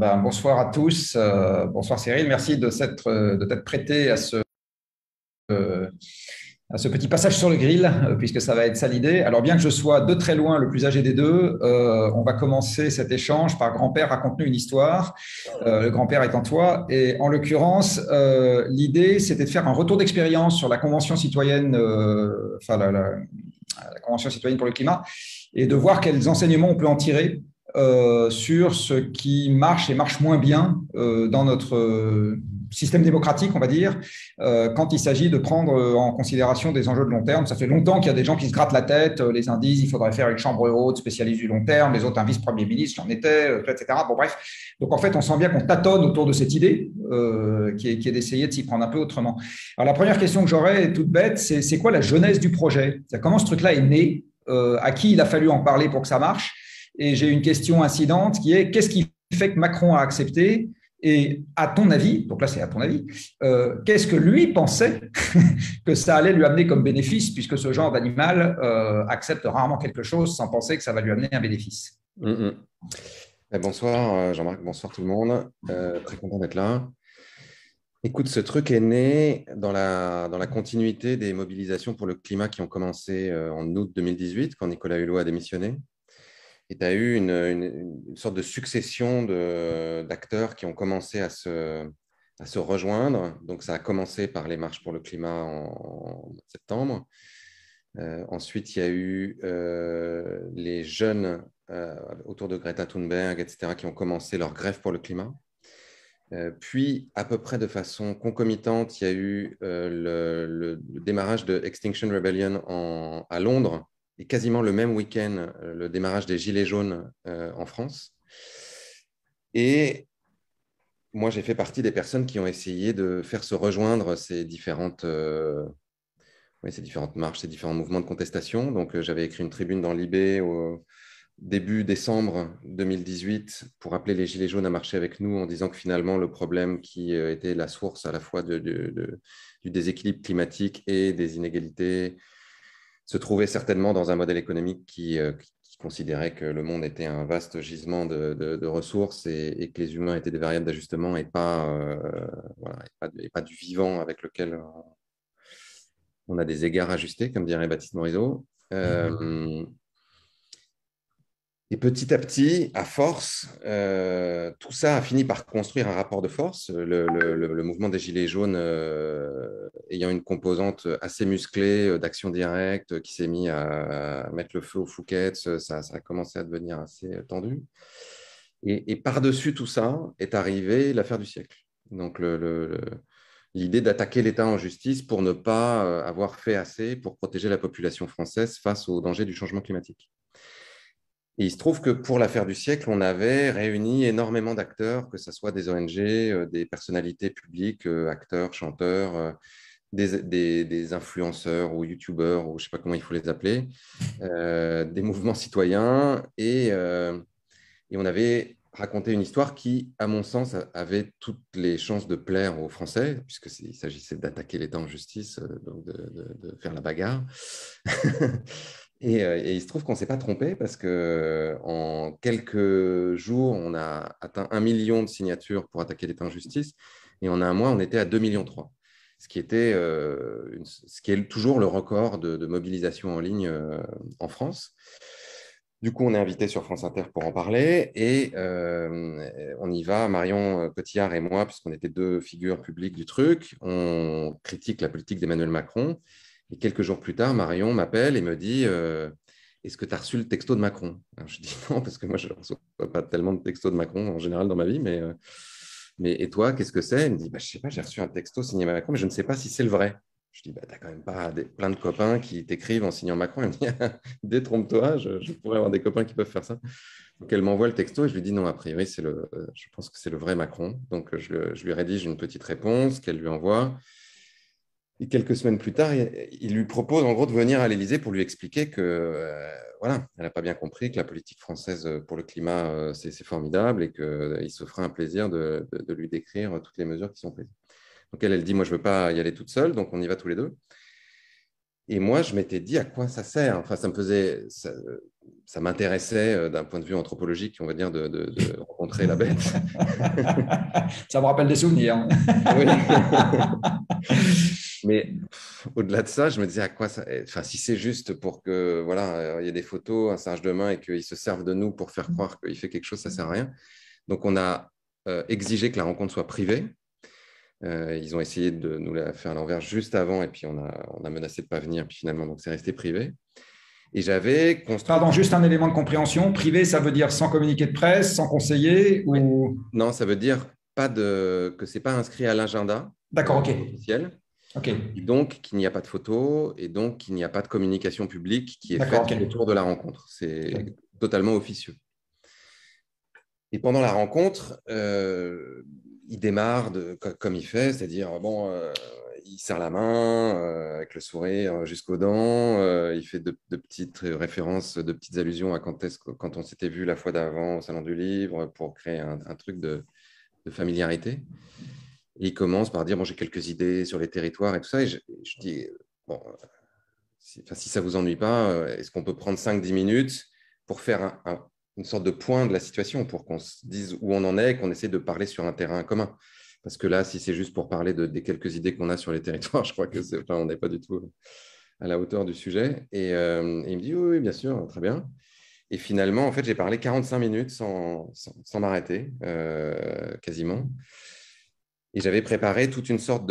Bonsoir à tous. Bonsoir Cyril. Merci de t'être prêté euh, à ce petit passage sur le grill, puisque ça va être ça l'idée. Alors, bien que je sois de très loin le plus âgé des deux, on va commencer cet échange par grand-père, raconte-nous une histoire. Le grand-père étant toi. Et en l'occurrence, l'idée, c'était de faire un retour d'expérience sur la Convention citoyenne, la Convention citoyenne pour le climat, et de voir quels enseignements on peut en tirer sur ce qui marche et marche moins bien dans notre système démocratique, on va dire, quand il s'agit de prendre en considération des enjeux de long terme. Ça fait longtemps qu'il y a des gens qui se grattent la tête. Les uns disent il faudrait faire une chambre haute spécialiste du long terme, les autres un vice-premier ministre, j'en étais, etc. Bon, bref. Donc, en fait, on sent bien qu'on tâtonne autour de cette idée qui est d'essayer de s'y prendre un peu autrement. Alors, la première question que j'aurais, est toute bête, c'est quoi la genèse du projet? Comment ce truc-là est né? À qui il a fallu en parler pour que ça marche? Et j'ai une question incidente qui est qu'est-ce qui fait que Macron a accepté? Et à ton avis, donc là c'est à ton avis, qu'est-ce que lui pensait que ça allait lui amener comme bénéfice, puisque ce genre d'animal accepte rarement quelque chose sans penser que ça va lui amener un bénéfice. Mm. Bonsoir Jean-Marc, bonsoir tout le monde. Très content d'être là. Écoute, ce truc est né dans la continuité des mobilisations pour le climat qui ont commencé en août 2018, quand Nicolas Hulot a démissionné. Et tu as eu une sorte de succession d'acteurs qui ont commencé à se rejoindre. Donc ça a commencé par les marches pour le climat en septembre. Ensuite, il y a eu les jeunes autour de Greta Thunberg, etc., qui ont commencé leur grève pour le climat. Puis, à peu près de façon concomitante, il y a eu le démarrage de Extinction Rebellion à Londres et quasiment le même week-end, le démarrage des Gilets jaunes en France. Et moi, j'ai fait partie des personnes qui ont essayé de faire se rejoindre ces différentes marches, ces différents mouvements de contestation. Donc, j'avais écrit une tribune dans l'IB au début décembre 2018 pour appeler les Gilets jaunes à marcher avec nous en disant que finalement, le problème qui était la source à la fois du déséquilibre climatique et des inégalités se trouvait certainement dans un modèle économique qui considérait que le monde était un vaste gisement de ressources et que les humains étaient des variables d'ajustement et pas, voilà, et pas du vivant avec lequel on a des égards ajustés, comme dirait Baptiste Morisot. Et petit à petit, à force, tout ça a fini par construire un rapport de force. Le mouvement des Gilets jaunes ayant une composante assez musclée d'action directe qui s'est mis à mettre le feu aux Fouquettes, ça a commencé à devenir assez tendu. Et par-dessus tout ça est arrivée l'affaire du siècle. Donc l'idée d'attaquer l'État en justice pour ne pas avoir fait assez pour protéger la population française face aux dangers du changement climatique. Et il se trouve que pour l'affaire du siècle, on avait réuni énormément d'acteurs, que ce soit des ONG, des personnalités publiques, acteurs, chanteurs, des influenceurs ou youtubeurs, ou je ne sais pas comment il faut les appeler, des mouvements citoyens. Et on avait raconté une histoire qui, à mon sens, avait toutes les chances de plaire aux Français, puisqu'il s'agissait d'attaquer l'État en justice, donc de faire la bagarre. Et il se trouve qu'on ne s'est pas trompé parce qu'en quelques jours, on a atteint 1 million de signatures pour attaquer l'État en justice. Et en un mois, on était à 2,3 millions. Ce qui est toujours le record de mobilisation en ligne en France. Du coup, on est invité sur France Inter pour en parler et on y va, Marion Cotillard et moi, puisqu'on était deux figures publiques du truc. On critique la politique d'Emmanuel Macron. Et quelques jours plus tard, Marion m'appelle et me dit est-ce que tu as reçu le texto de Macron? Alors, je dis non, parce que moi, je ne reçois pas tellement de textos de Macron en général dans ma vie. Mais et toi, qu'est-ce que c'est? Elle me dit je ne sais pas, j'ai reçu un texto signé Macron, mais je ne sais pas si c'est le vrai. Je dis, tu n'as quand même pas plein de copains qui t'écrivent en signant Macron. Elle me dit, détrompe-toi, je pourrais avoir des copains qui peuvent faire ça. Donc, elle m'envoie le texto et je lui dis, non, a priori, je pense que c'est le vrai Macron. Donc, je lui rédige une petite réponse qu'elle lui envoie. Et quelques semaines plus tard, il lui propose en gros de venir à l'Élysée pour lui expliquer que voilà, elle n'a pas bien compris que la politique française pour le climat, c'est formidable et qu'il se fera un plaisir de lui décrire toutes les mesures qui sont prises. Donc elle dit, moi, je ne veux pas y aller toute seule, donc on y va tous les deux. Et moi, je m'étais dit à quoi ça sert. Enfin, ça m'intéressait d'un point de vue anthropologique, on va dire, de rencontrer la bête. Ça me rappelle des souvenirs. Oui. Mais au-delà de ça, je me disais à quoi ça. Enfin, si c'est juste pour que, voilà, il y ait des photos, un singe de main et qu'ils se servent de nous pour faire croire qu'il fait quelque chose, ça sert à rien. Donc, on a exigé que la rencontre soit privée. Ils ont essayé de nous la faire à l'envers juste avant et puis on a menacé de ne pas venir. Puis finalement, donc c'est resté privé. Et j'avais construit. Pardon, juste un élément de compréhension. Privé, ça veut dire sans communiqué de presse, sans conseiller Oui. ou... Non, ça veut dire que ce n'est pas inscrit à l'agenda D'accord, ok. officiel. Ok, Et donc qu'il n'y a pas de photos et donc qu'il n'y a pas de communication publique qui est d'accord, faite ok. autour de la rencontre. C'est Ok. totalement officieux. Et pendant la rencontre, il démarre comme il fait, c'est-à-dire, bon, il serre la main avec le sourire jusqu'aux dents, il fait de petites références, de petites allusions à quand on s'était vu la fois d'avant au Salon du Livre pour créer un truc de familiarité. Et il commence par dire, bon, j'ai quelques idées sur les territoires et tout ça. Et je dis, bon, si ça ne vous ennuie pas, est-ce qu'on peut prendre 5-10 minutes pour faire une sorte de point de la situation, pour qu'on se dise où on en est et qu'on essaie de parler sur un terrain commun. Parce que là, si c'est juste pour parler des quelques idées qu'on a sur les territoires, je crois on n'est pas du tout à la hauteur du sujet. Et il me dit, oui, oui, bien sûr, très bien. Et finalement, en fait, j'ai parlé 45 minutes sans m'arrêter, quasiment. Et j'avais préparé toute une sorte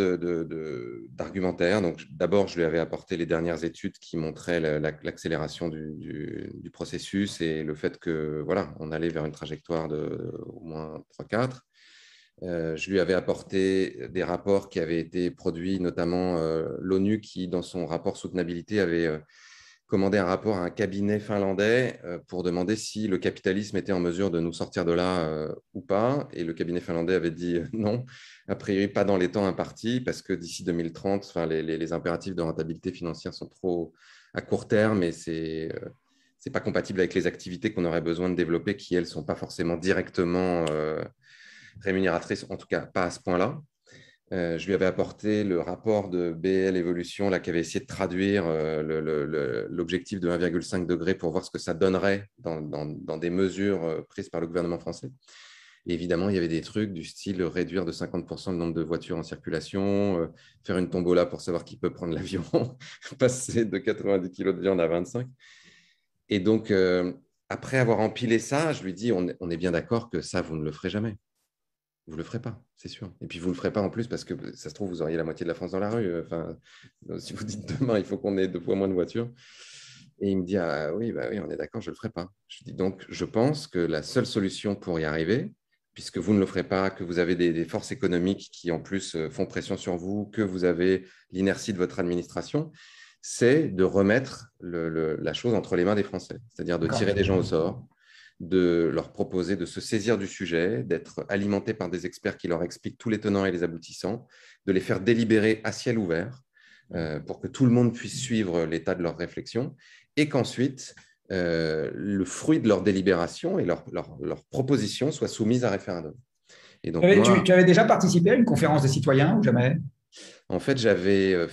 d'argumentaire. Donc, d'abord, je lui avais apporté les dernières études qui montraient l'accélération du processus et le fait que, voilà, on allait vers une trajectoire de au moins 3-4. Je lui avais apporté des rapports qui avaient été produits, notamment l'ONU qui, dans son rapport soutenabilité, avait commandé un rapport à un cabinet finlandais pour demander si le capitalisme était en mesure de nous sortir de là ou pas. Et le cabinet finlandais avait dit non, a priori pas dans les temps impartis, parce que d'ici 2030, enfin, les impératifs de rentabilité financière sont trop à court terme et c'est pas compatible avec les activités qu'on aurait besoin de développer qui, elles, sont pas forcément directement rémunératrices, en tout cas pas à ce point-là. Je lui avais apporté le rapport de BL Evolution là, qui avait essayé de traduire l'objectif de 1,5 degré pour voir ce que ça donnerait dans des mesures prises par le gouvernement français. Et évidemment, il y avait des trucs du style réduire de 50% le nombre de voitures en circulation, faire une tombola pour savoir qui peut prendre l'avion, passer de 90 kilos de viande à 25. Et donc, après avoir empilé ça, je lui dis, on est bien d'accord que ça, vous ne le ferez jamais. Vous ne le ferez pas, c'est sûr. Et puis, vous ne le ferez pas en plus parce que ça se trouve, vous auriez la moitié de la France dans la rue. Enfin, si vous dites demain, il faut qu'on ait 2 fois moins de voitures. Et il me dit, ah oui, bah oui, on est d'accord, je ne le ferai pas. Je lui dis, donc, je pense que la seule solution pour y arriver, puisque vous ne le ferez pas, que vous avez des forces économiques qui, en plus, font pression sur vous, que vous avez l'inertie de votre administration, c'est de remettre la chose entre les mains des Français. C'est-à-dire de tirer des gens au sort, de leur proposer de se saisir du sujet, d'être alimentés par des experts qui leur expliquent tous les tenants et les aboutissants, de les faire délibérer à ciel ouvert pour que tout le monde puisse suivre l'état de leur réflexion et qu'ensuite, le fruit de leur délibération et leur proposition soient soumises à référendum. Et donc moi, Tu avais déjà participé à une conférence des citoyens ou jamais? en fait, j'avais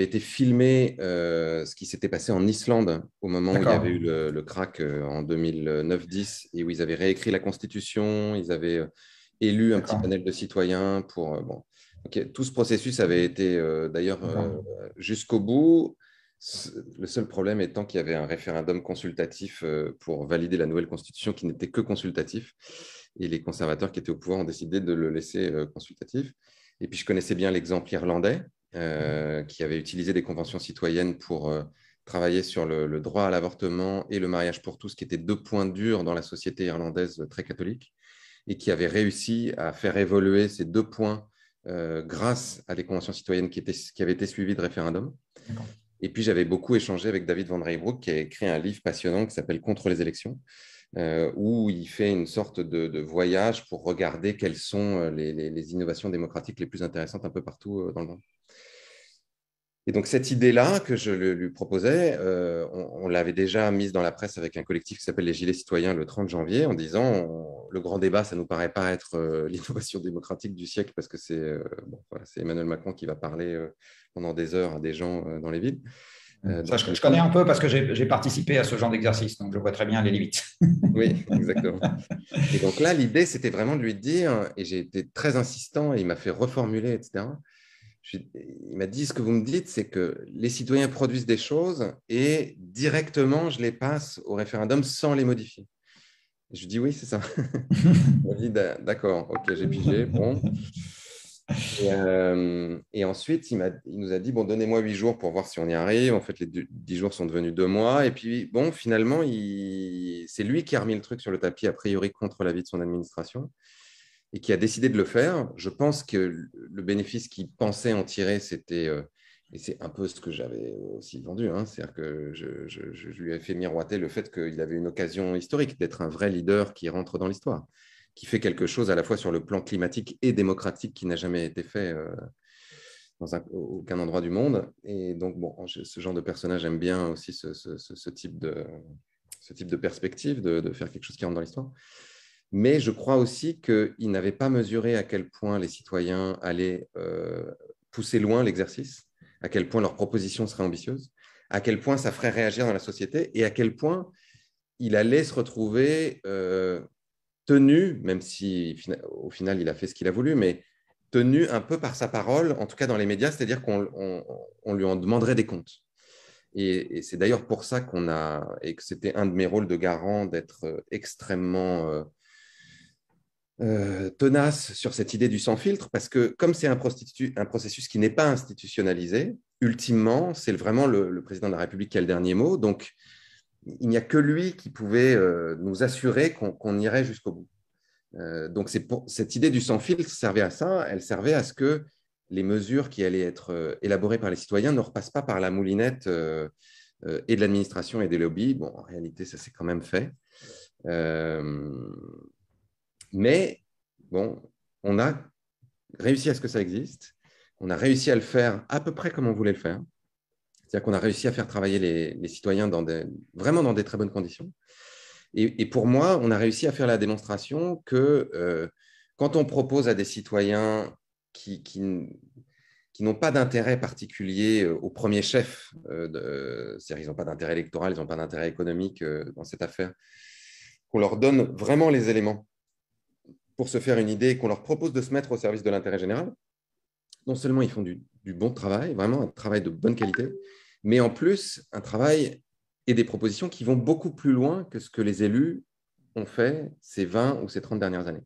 été filmer ce qui s'était passé en Islande au moment où il y avait eu D'accord. le crack en 2009-10 et où ils avaient réécrit la Constitution, ils avaient élu un petit D'accord. panel de citoyens pour... bon. Tout ce processus avait été d'ailleurs D'accord. jusqu'au bout. Le seul problème étant qu'il y avait un référendum consultatif pour valider la nouvelle Constitution qui n'était que consultatif. Et les conservateurs qui étaient au pouvoir ont décidé de le laisser consultatif. Et puis, je connaissais bien l'exemple irlandais qui avait utilisé des conventions citoyennes pour travailler sur le droit à l'avortement et le mariage pour tous, qui étaient 2 points durs dans la société irlandaise très catholique, et qui avait réussi à faire évoluer ces 2 points grâce à des conventions citoyennes qui avaient été suivies de référendums. Et puis, j'avais beaucoup échangé avec David Van Reybrouck, qui a écrit un livre passionnant qui s'appelle Contre les élections, où il fait une sorte de voyage pour regarder quelles sont les innovations démocratiques les plus intéressantes un peu partout dans le monde. Et donc, cette idée-là que je lui proposais, on l'avait déjà mise dans la presse avec un collectif qui s'appelle les Gilets citoyens le 30 janvier en disant le grand débat, ça ne nous paraît pas être l'innovation démocratique du siècle parce que c'est Emmanuel Macron qui va parler pendant des heures à des gens dans les villes. Ça, Donc, je connais un peu parce que j'ai participé à ce genre d'exercice, donc je vois très bien les limites. oui, exactement. Et donc là, l'idée, c'était vraiment de lui dire, et j'ai été très insistant, et il m'a fait reformuler, etc. Il m'a dit, ce que vous me dites, c'est que les citoyens produisent des choses et directement, je les passe au référendum sans les modifier. Je lui dis, oui, c'est ça. Il m'a dit, d'accord, ok, j'ai pigé, bon. Et ensuite, il nous a dit, bon, donnez-moi 8 jours pour voir si on y arrive. En fait, les 10 jours sont devenus 2 mois. Et puis, bon, finalement, c'est lui qui a remis le truc sur le tapis, a priori contre l'avis de son administration, et qui a décidé de le faire. Je pense que le bénéfice qu'il pensait en tirer, c'était, et c'est un peu ce que j'avais aussi vendu, hein, c'est-à-dire que je lui ai fait miroiter le fait qu'il avait une occasion historique d'être un vrai leader qui rentre dans l'histoire, qui fait quelque chose à la fois sur le plan climatique et démocratique qui n'a jamais été fait dans aucun endroit du monde. Et donc, bon, ce genre de personnage aime bien aussi ce type de perspective, de faire quelque chose qui rentre dans l'histoire. Mais je crois aussi qu'il n'avait pas mesuré à quel point les citoyens allaient pousser loin l'exercice, à quel point leurs propositions seraient ambitieuses, à quel point ça ferait réagir dans la société et à quel point il allait se retrouver tenu, même si au final il a fait ce qu'il a voulu, mais tenu un peu par sa parole, en tout cas dans les médias, c'est-à-dire qu'on lui en demanderait des comptes. Et c'est d'ailleurs pour ça et que c'était un de mes rôles de garant d'être extrêmement tenace sur cette idée du sans filtre, parce que comme c'est un processus qui n'est pas institutionnalisé, ultimement, c'est vraiment le président de la République qui a le dernier mot. Donc, il n'y a que lui qui pouvait nous assurer qu'on irait jusqu'au bout. Donc, cette idée du sans filtre servait à ça. Elle servait à ce que les mesures qui allaient être élaborées par les citoyens ne repassent pas par la moulinette et de l'administration et des lobbies. Bon, en réalité, ça s'est quand même fait. Mais bon, on a réussi à ce que ça existe. On a réussi à le faire à peu près comme on voulait le faire. C'est-à-dire qu'on a réussi à faire travailler les citoyens vraiment dans des très bonnes conditions. Et pour moi, on a réussi à faire la démonstration que quand on propose à des citoyens qui n'ont pas d'intérêt particulier au premier chef, c'est-à-dire ils n'ont pas d'intérêt électoral, ils n'ont pas d'intérêt économique dans cette affaire, qu'on leur donne vraiment les éléments pour se faire une idée et qu'on leur propose de se mettre au service de l'intérêt général, non seulement ils font du bon travail, vraiment un travail de bonne qualité, mais en plus un travail et des propositions qui vont beaucoup plus loin que ce que les élus ont fait ces 20 ou ces 30 dernières années.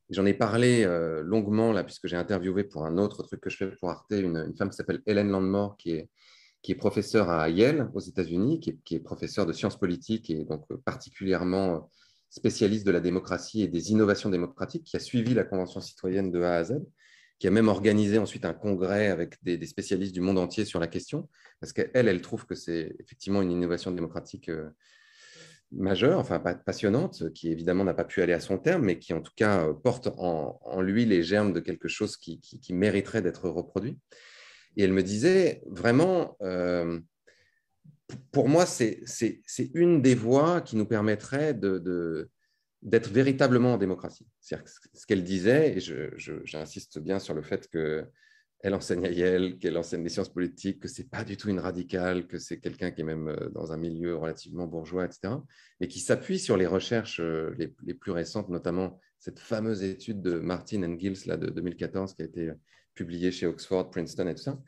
J'en ai parlé longuement là, puisque j'ai interviewé pour un autre truc que je fais pour Arte, une femme qui s'appelle Hélène Landmore, qui est professeure à Yale aux États-Unis, qui est professeure de sciences politiques et donc particulièrement spécialiste de la démocratie et des innovations démocratiques, qui a suivi la Convention citoyenne de A à Z, qui a même organisé ensuite un congrès avec des spécialistes du monde entier sur la question, parce qu'elle, elle trouve que c'est effectivement une innovation démocratique majeure, enfin passionnante, qui évidemment n'a pas pu aller à son terme, mais qui en tout cas porte en lui les germes de quelque chose qui mériterait d'être reproduit. Et elle me disait, vraiment, pour moi, c'est une des voies qui nous permettrait d'être véritablement en démocratie. C'est-à-dire ce qu'elle disait, et j'insiste bien sur le fait qu'elle enseigne à Yale, qu'elle enseigne des sciences politiques, que ce n'est pas du tout une radicale, que c'est quelqu'un qui est même dans un milieu relativement bourgeois, etc., et qui s'appuie sur les recherches les plus récentes, notamment cette fameuse étude de Martin and Giles là, de 2014 qui a été publiée chez Oxford, Princeton et tout ça,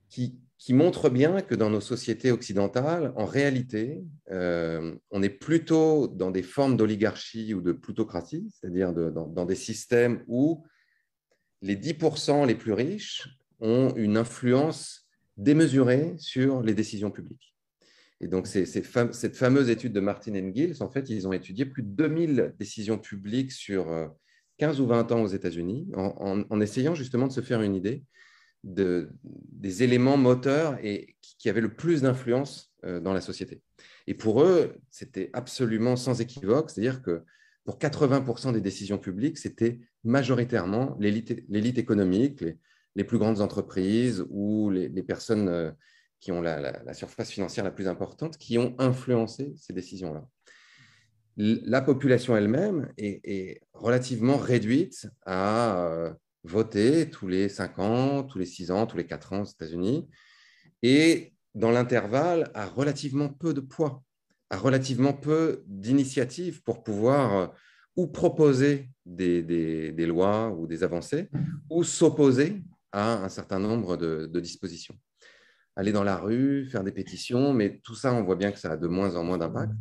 qui montre bien que dans nos sociétés occidentales, en réalité, on est plutôt dans des formes d'oligarchie ou de plutocratie, c'est-à-dire dans des systèmes où les 10% les plus riches ont une influence démesurée sur les décisions publiques. Et donc, cette fameuse étude de Martin and Giles, en fait, ils ont étudié plus de 2000 décisions publiques sur 15 ou 20 ans aux États-Unis, en essayant justement de se faire une idée des éléments moteurs et qui avaient le plus d'influence dans la société. Et pour eux, c'était absolument sans équivoque, c'est-à-dire que pour 80% des décisions publiques, c'était majoritairement l'élite économique, les plus grandes entreprises ou les personnes qui ont la surface financière la plus importante qui ont influencé ces décisions-là. La population elle-même est relativement réduite à voter tous les 5 ans, tous les 6 ans, tous les 4 ans aux États-Unis. Et dans l'intervalle, a relativement peu de poids, a relativement peu d'initiatives pour pouvoir ou proposer des lois ou des avancées, ou s'opposer à un certain nombre de dispositions. Aller dans la rue, faire des pétitions, mais tout ça, on voit bien que ça a de moins en moins d'impact.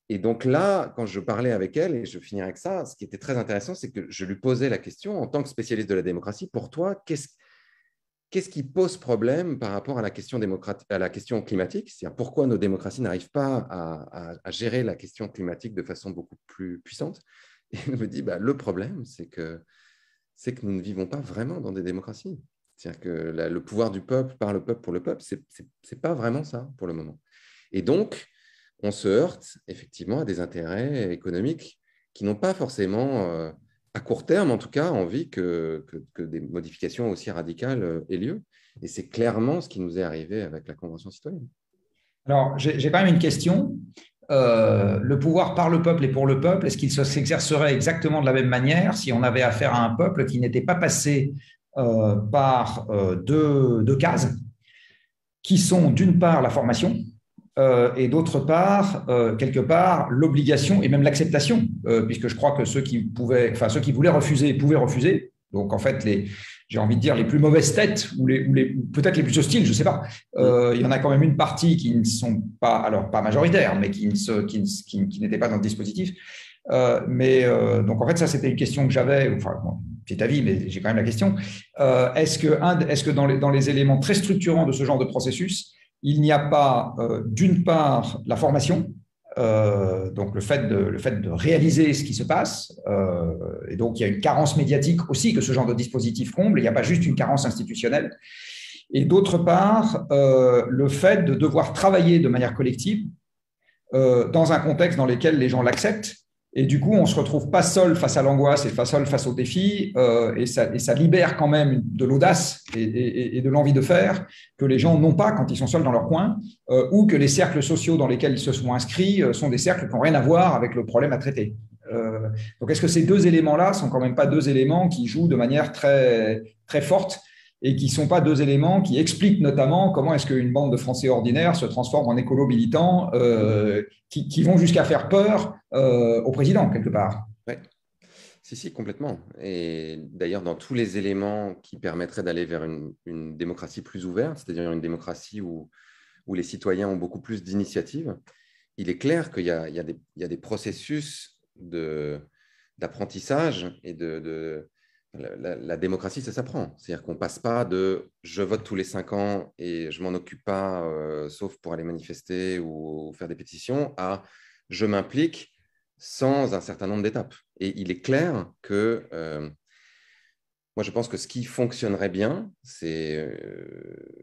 Et donc là, quand je parlais avec elle, et je finirai avec ça, ce qui était très intéressant, c'est que je lui posais la question, en tant que spécialiste de la démocratie, pour toi, qu'est-ce qui pose problème par rapport à la question, à la question climatique? C'est-à-dire pourquoi nos démocraties n'arrivent pas à gérer la question climatique de façon beaucoup plus puissante? Et elle me dit, le problème, c'est que nous ne vivons pas vraiment dans des démocraties. C'est-à-dire que le pouvoir du peuple par le peuple pour le peuple, ce n'est pas vraiment ça pour le moment. Et donc, on se heurte effectivement à des intérêts économiques qui n'ont pas forcément, à court terme en tout cas, envie que des modifications aussi radicales aient lieu. Et c'est clairement ce qui nous est arrivé avec la Convention citoyenne. Alors, j'ai quand même une question. Le pouvoir par le peuple et pour le peuple, est-ce qu'il s'exercerait exactement de la même manière si on avait affaire à un peuple qui n'était pas passé par deux cases, qui sont d'une part la formation et d'autre part, quelque part, l'obligation et même l'acceptation, puisque je crois que ceux qui voulaient refuser pouvaient refuser. Donc, en fait, j'ai envie de dire les plus mauvaises têtes ou peut-être les plus hostiles, je ne sais pas. Il y en a quand même une partie qui ne sont pas, alors pas majoritaires, mais qui n'étaient pas dans le dispositif. Donc, en fait, ça, c'était une question que j'avais, enfin, bon, petit avis, mais j'ai quand même la question. Est-ce que dans les éléments très structurants de ce genre de processus, il n'y a pas, d'une part, la formation, donc le fait de réaliser ce qui se passe, et donc il y a une carence médiatique aussi que ce genre de dispositif comble, il n'y a pas juste une carence institutionnelle, et d'autre part, le fait de devoir travailler de manière collective dans un contexte dans lequel les gens l'acceptent. Et du coup, on ne se retrouve pas seul face à l'angoisse et pas seul face aux défis, et ça libère quand même de l'audace et de l'envie de faire que les gens n'ont pas quand ils sont seuls dans leur coin, ou que les cercles sociaux dans lesquels ils se sont inscrits sont des cercles qui n'ont rien à voir avec le problème à traiter. Donc, est-ce que ces deux éléments-là sont quand même pas deux éléments qui jouent de manière très, très forte et qui ne sont pas deux éléments qui expliquent notamment comment est-ce qu'une bande de Français ordinaires se transforme en écolos militants qui vont jusqu'à faire peur au président, quelque part. Oui, si, complètement. Et d'ailleurs, dans tous les éléments qui permettraient d'aller vers une démocratie plus ouverte, c'est-à-dire une démocratie où les citoyens ont beaucoup plus d'initiatives, il est clair qu'il y a des processus d'apprentissage et la démocratie, ça s'apprend. C'est-à-dire qu'on ne passe pas de « je vote tous les 5 ans et je ne m'en occupe pas, sauf pour aller manifester ou faire des pétitions » à « je m'implique sans un certain nombre d'étapes ». Et il est clair que moi, je pense que ce qui fonctionnerait bien, c'est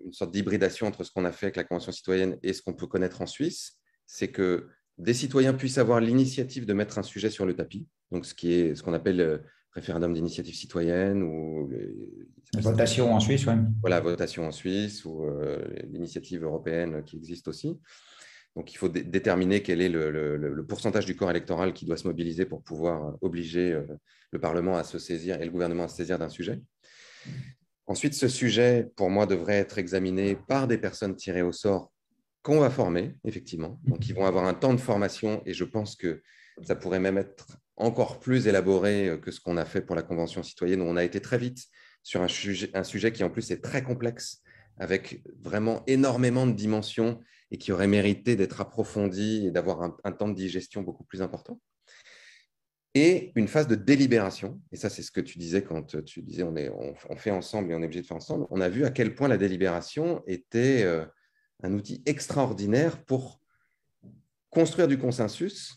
une sorte d'hybridation entre ce qu'on a fait avec la Convention citoyenne et ce qu'on peut connaître en Suisse. C'est que des citoyens puissent avoir l'initiative de mettre un sujet sur le tapis, donc ce qu'on appelle référendum d'initiative citoyenne ou votation en Suisse, oui. Voilà, votation en Suisse ou l'initiative européenne qui existe aussi. Donc, il faut déterminer quel est le pourcentage du corps électoral qui doit se mobiliser pour pouvoir obliger le Parlement à se saisir et le gouvernement à se saisir d'un sujet. Ensuite, ce sujet, pour moi, devrait être examiné par des personnes tirées au sort qu'on va former, effectivement. Donc, ils vont avoir un temps de formation et je pense que ça pourrait même être encore plus élaboré que ce qu'on a fait pour la Convention citoyenne, où on a été très vite sur un sujet qui, en plus, est très complexe, avec vraiment énormément de dimensions et qui aurait mérité d'être approfondi et d'avoir un temps de digestion beaucoup plus important. Et une phase de délibération, et ça, c'est ce que tu disais quand tu disais on fait ensemble et on est obligé de faire ensemble. On a vu à quel point la délibération était un outil extraordinaire pour construire du consensus,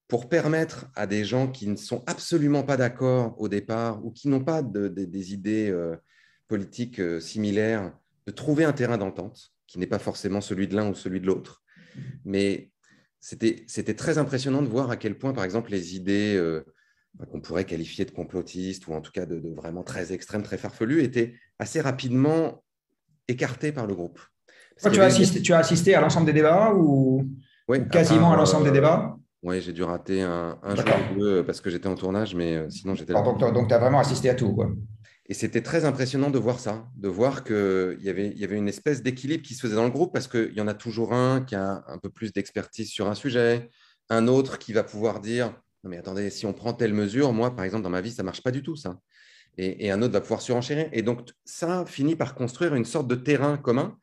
pour permettre à des gens qui ne sont absolument pas d'accord au départ ou qui n'ont pas des idées politiques similaires, de trouver un terrain d'entente qui n'est pas forcément celui de l'un ou celui de l'autre. Mais c'était très impressionnant de voir à quel point, par exemple, les idées qu'on pourrait qualifier de complotistes ou en tout cas de vraiment très extrêmes, très farfelues, étaient assez rapidement écartées par le groupe. Toi, tu as assisté à l'ensemble des débats ou quasiment à l'ensemble des débats? Oui, j'ai dû rater un jour ou deux parce que j'étais en tournage, mais sinon j'étais là. Donc tu as vraiment assisté à tout, quoi. Et c'était très impressionnant de voir ça, de voir qu'il y avait une espèce d'équilibre qui se faisait dans le groupe parce qu'il y en a toujours un qui a un peu plus d'expertise sur un sujet, un autre qui va pouvoir dire, non mais attendez, si on prend telle mesure, moi, par exemple, dans ma vie, ça ne marche pas du tout, ça. Et un autre va pouvoir surenchérir. Et donc, ça finit par construire une sorte de terrain commun.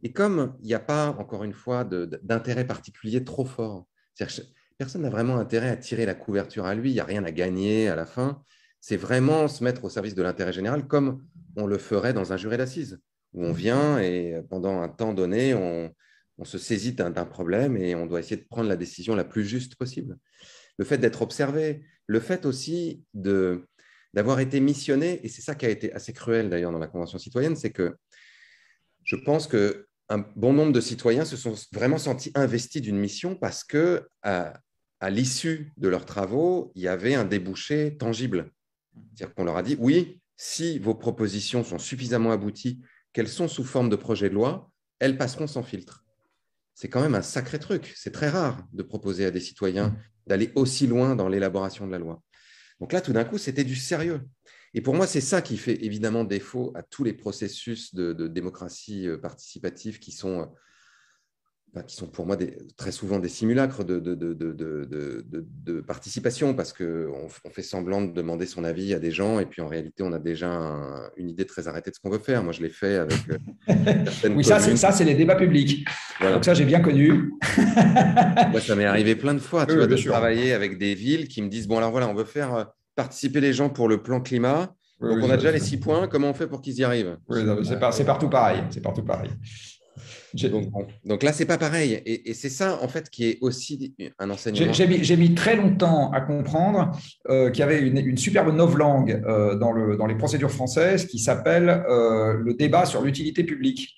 Et comme il n'y a pas, encore une fois, d'intérêt particulier trop fort, c'est-à-dire que personne n'a vraiment intérêt à tirer la couverture à lui, il n'y a rien à gagner à la fin. C'est vraiment se mettre au service de l'intérêt général comme on le ferait dans un juré d'assises, où on vient et pendant un temps donné, on se saisit d'un problème et on doit essayer de prendre la décision la plus juste possible. Le fait d'être observé, le fait aussi d'avoir été missionné, et c'est ça qui a été assez cruel d'ailleurs dans la Convention citoyenne, c'est que je pense qu'un bon nombre de citoyens se sont vraiment sentis investis d'une mission parce qu'à l'issue de leurs travaux, il y avait un débouché tangible. C'est-à-dire qu'on leur a dit, oui, si vos propositions sont suffisamment abouties, qu'elles sont sous forme de projet de loi, elles passeront sans filtre. C'est quand même un sacré truc. C'est très rare de proposer à des citoyens d'aller aussi loin dans l'élaboration de la loi. Donc là, tout d'un coup, c'était du sérieux. Et pour moi, c'est ça qui fait évidemment défaut à tous les processus de démocratie participative qui sont pour moi très souvent des simulacres de participation parce qu'on fait semblant de demander son avis à des gens et puis en réalité, on a déjà une idée très arrêtée de ce qu'on veut faire. Moi, je l'ai fait avec certaines Oui, communes. ça c'est les débats publics. Voilà. Donc ça, j'ai bien connu. Moi, ça m'est arrivé plein de fois, tu Oui, vois, bien de sûr. travailler avec des villes qui me disent, bon, alors voilà, on veut faire participer les gens pour le plan climat. Oui, Donc, oui, on a déjà les 6 points. Comment on fait pour qu'ils y arrivent? oui, c'est partout pareil. C'est partout pareil. Donc, bon. Donc là, c'est pas pareil. Et c'est ça, en fait, qui est aussi un enseignement. J'ai mis très longtemps à comprendre qu'il y avait une superbe novlangue dans les procédures françaises qui s'appelle le débat sur l'utilité publique.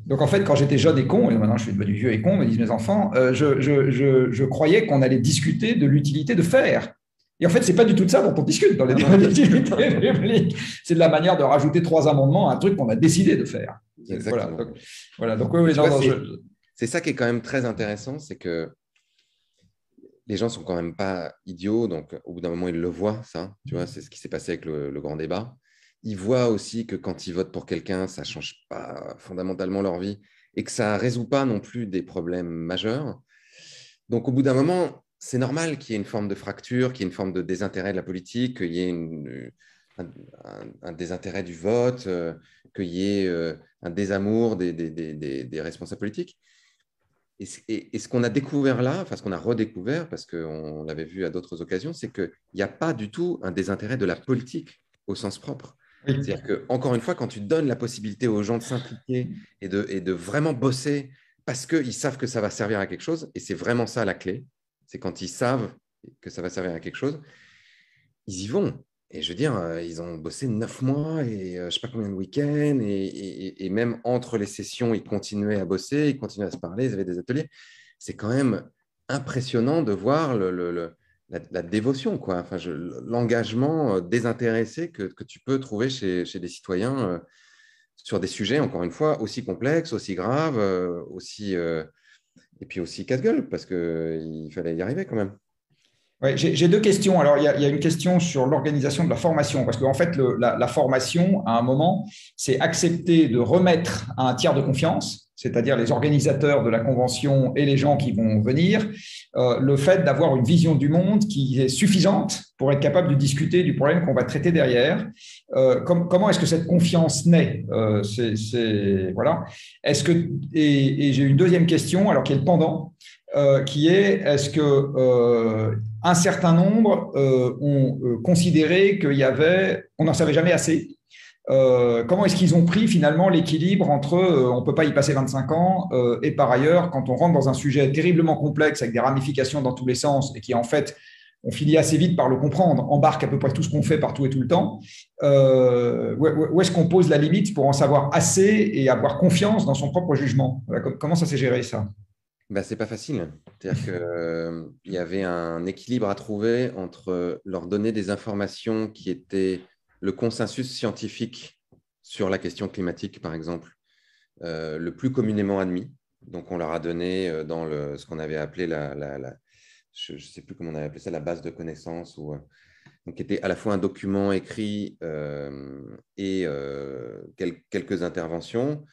Donc en fait, quand j'étais jeune et con, et maintenant je suis devenu vieux et con, me disent mes enfants, je croyais qu'on allait discuter de l'utilité de faire. Et en fait, c'est pas du tout de ça dont on discute dans les débats d'utilité publique. C'est de la manière de rajouter 3 amendements à un truc qu'on a décidé de faire. Exactement. Donc oui, non, c'est ça qui est quand même très intéressant, c'est que les gens sont quand même pas idiots, donc au bout d'un moment, ils le voient, ça. Tu vois, c'est ce qui s'est passé avec le grand débat. Ils voient aussi que quand ils votent pour quelqu'un, ça ne change pas fondamentalement leur vie et que ça ne résout pas non plus des problèmes majeurs. Donc, au bout d'un moment, c'est normal qu'il y ait une forme de fracture, qu'il y ait une forme de désintérêt de la politique, qu'il y ait un désintérêt du vote, qu'il y ait un désamour des responsables politiques. Et ce qu'on a découvert là, enfin ce qu'on a redécouvert, parce qu'on l'avait vu à d'autres occasions, c'est qu'il n'y a pas du tout un désintérêt de la politique au sens propre. oui. C'est-à-dire que, encore une fois, quand tu donnes la possibilité aux gens de s'impliquer et de vraiment bosser parce qu'ils savent que ça va servir à quelque chose, et c'est vraiment ça la clé, c'est quand ils savent que ça va servir à quelque chose, ils y vont. Et je veux dire, ils ont bossé 9 mois et je ne sais pas combien de week-ends, et même entre les sessions, ils continuaient à bosser, ils continuaient à se parler, ils avaient des ateliers. C'est quand même impressionnant de voir la dévotion, quoi. Enfin, l'engagement désintéressé que tu peux trouver chez des citoyens sur des sujets, encore une fois, aussi complexes, aussi graves, et puis aussi casse-gueule, parce qu'il fallait y arriver quand même. Ouais, j'ai 2 questions. Alors, il y a une question sur l'organisation de la formation, parce qu'en fait, la formation, à un moment, c'est accepter de remettre à un tiers de confiance, c'est-à-dire les organisateurs de la convention et les gens qui vont venir, le fait d'avoir une vision du monde qui est suffisante pour être capable de discuter du problème qu'on va traiter derrière. Comment est-ce que cette confiance naît? Voilà. Et j'ai une deuxième question, alors qui est le pendant. Qui est-ce que un certain nombre ont considéré qu'on n'en savait jamais assez. Comment est-ce qu'ils ont pris finalement l'équilibre entre on ne peut pas y passer 25 ans et par ailleurs, quand on rentre dans un sujet terriblement complexe avec des ramifications dans tous les sens et qui en fait, on finit assez vite par le comprendre, embarque à peu près tout ce qu'on fait partout et tout le temps, où est-ce qu'on pose la limite pour en savoir assez et avoir confiance dans son propre jugement? Voilà, comment ça s'est géré ça? Bah, c'est pas facile. C'est-à-dire qu'il y avait un équilibre à trouver entre leur donner des informations qui étaient le consensus scientifique sur la question climatique, par exemple, le plus communément admis. Donc, on leur a donné dans ce qu'on avait appelé je ne sais plus comment on avait appelé ça, la base de connaissances ou donc qui était à la fois un document écrit et quelques interventions.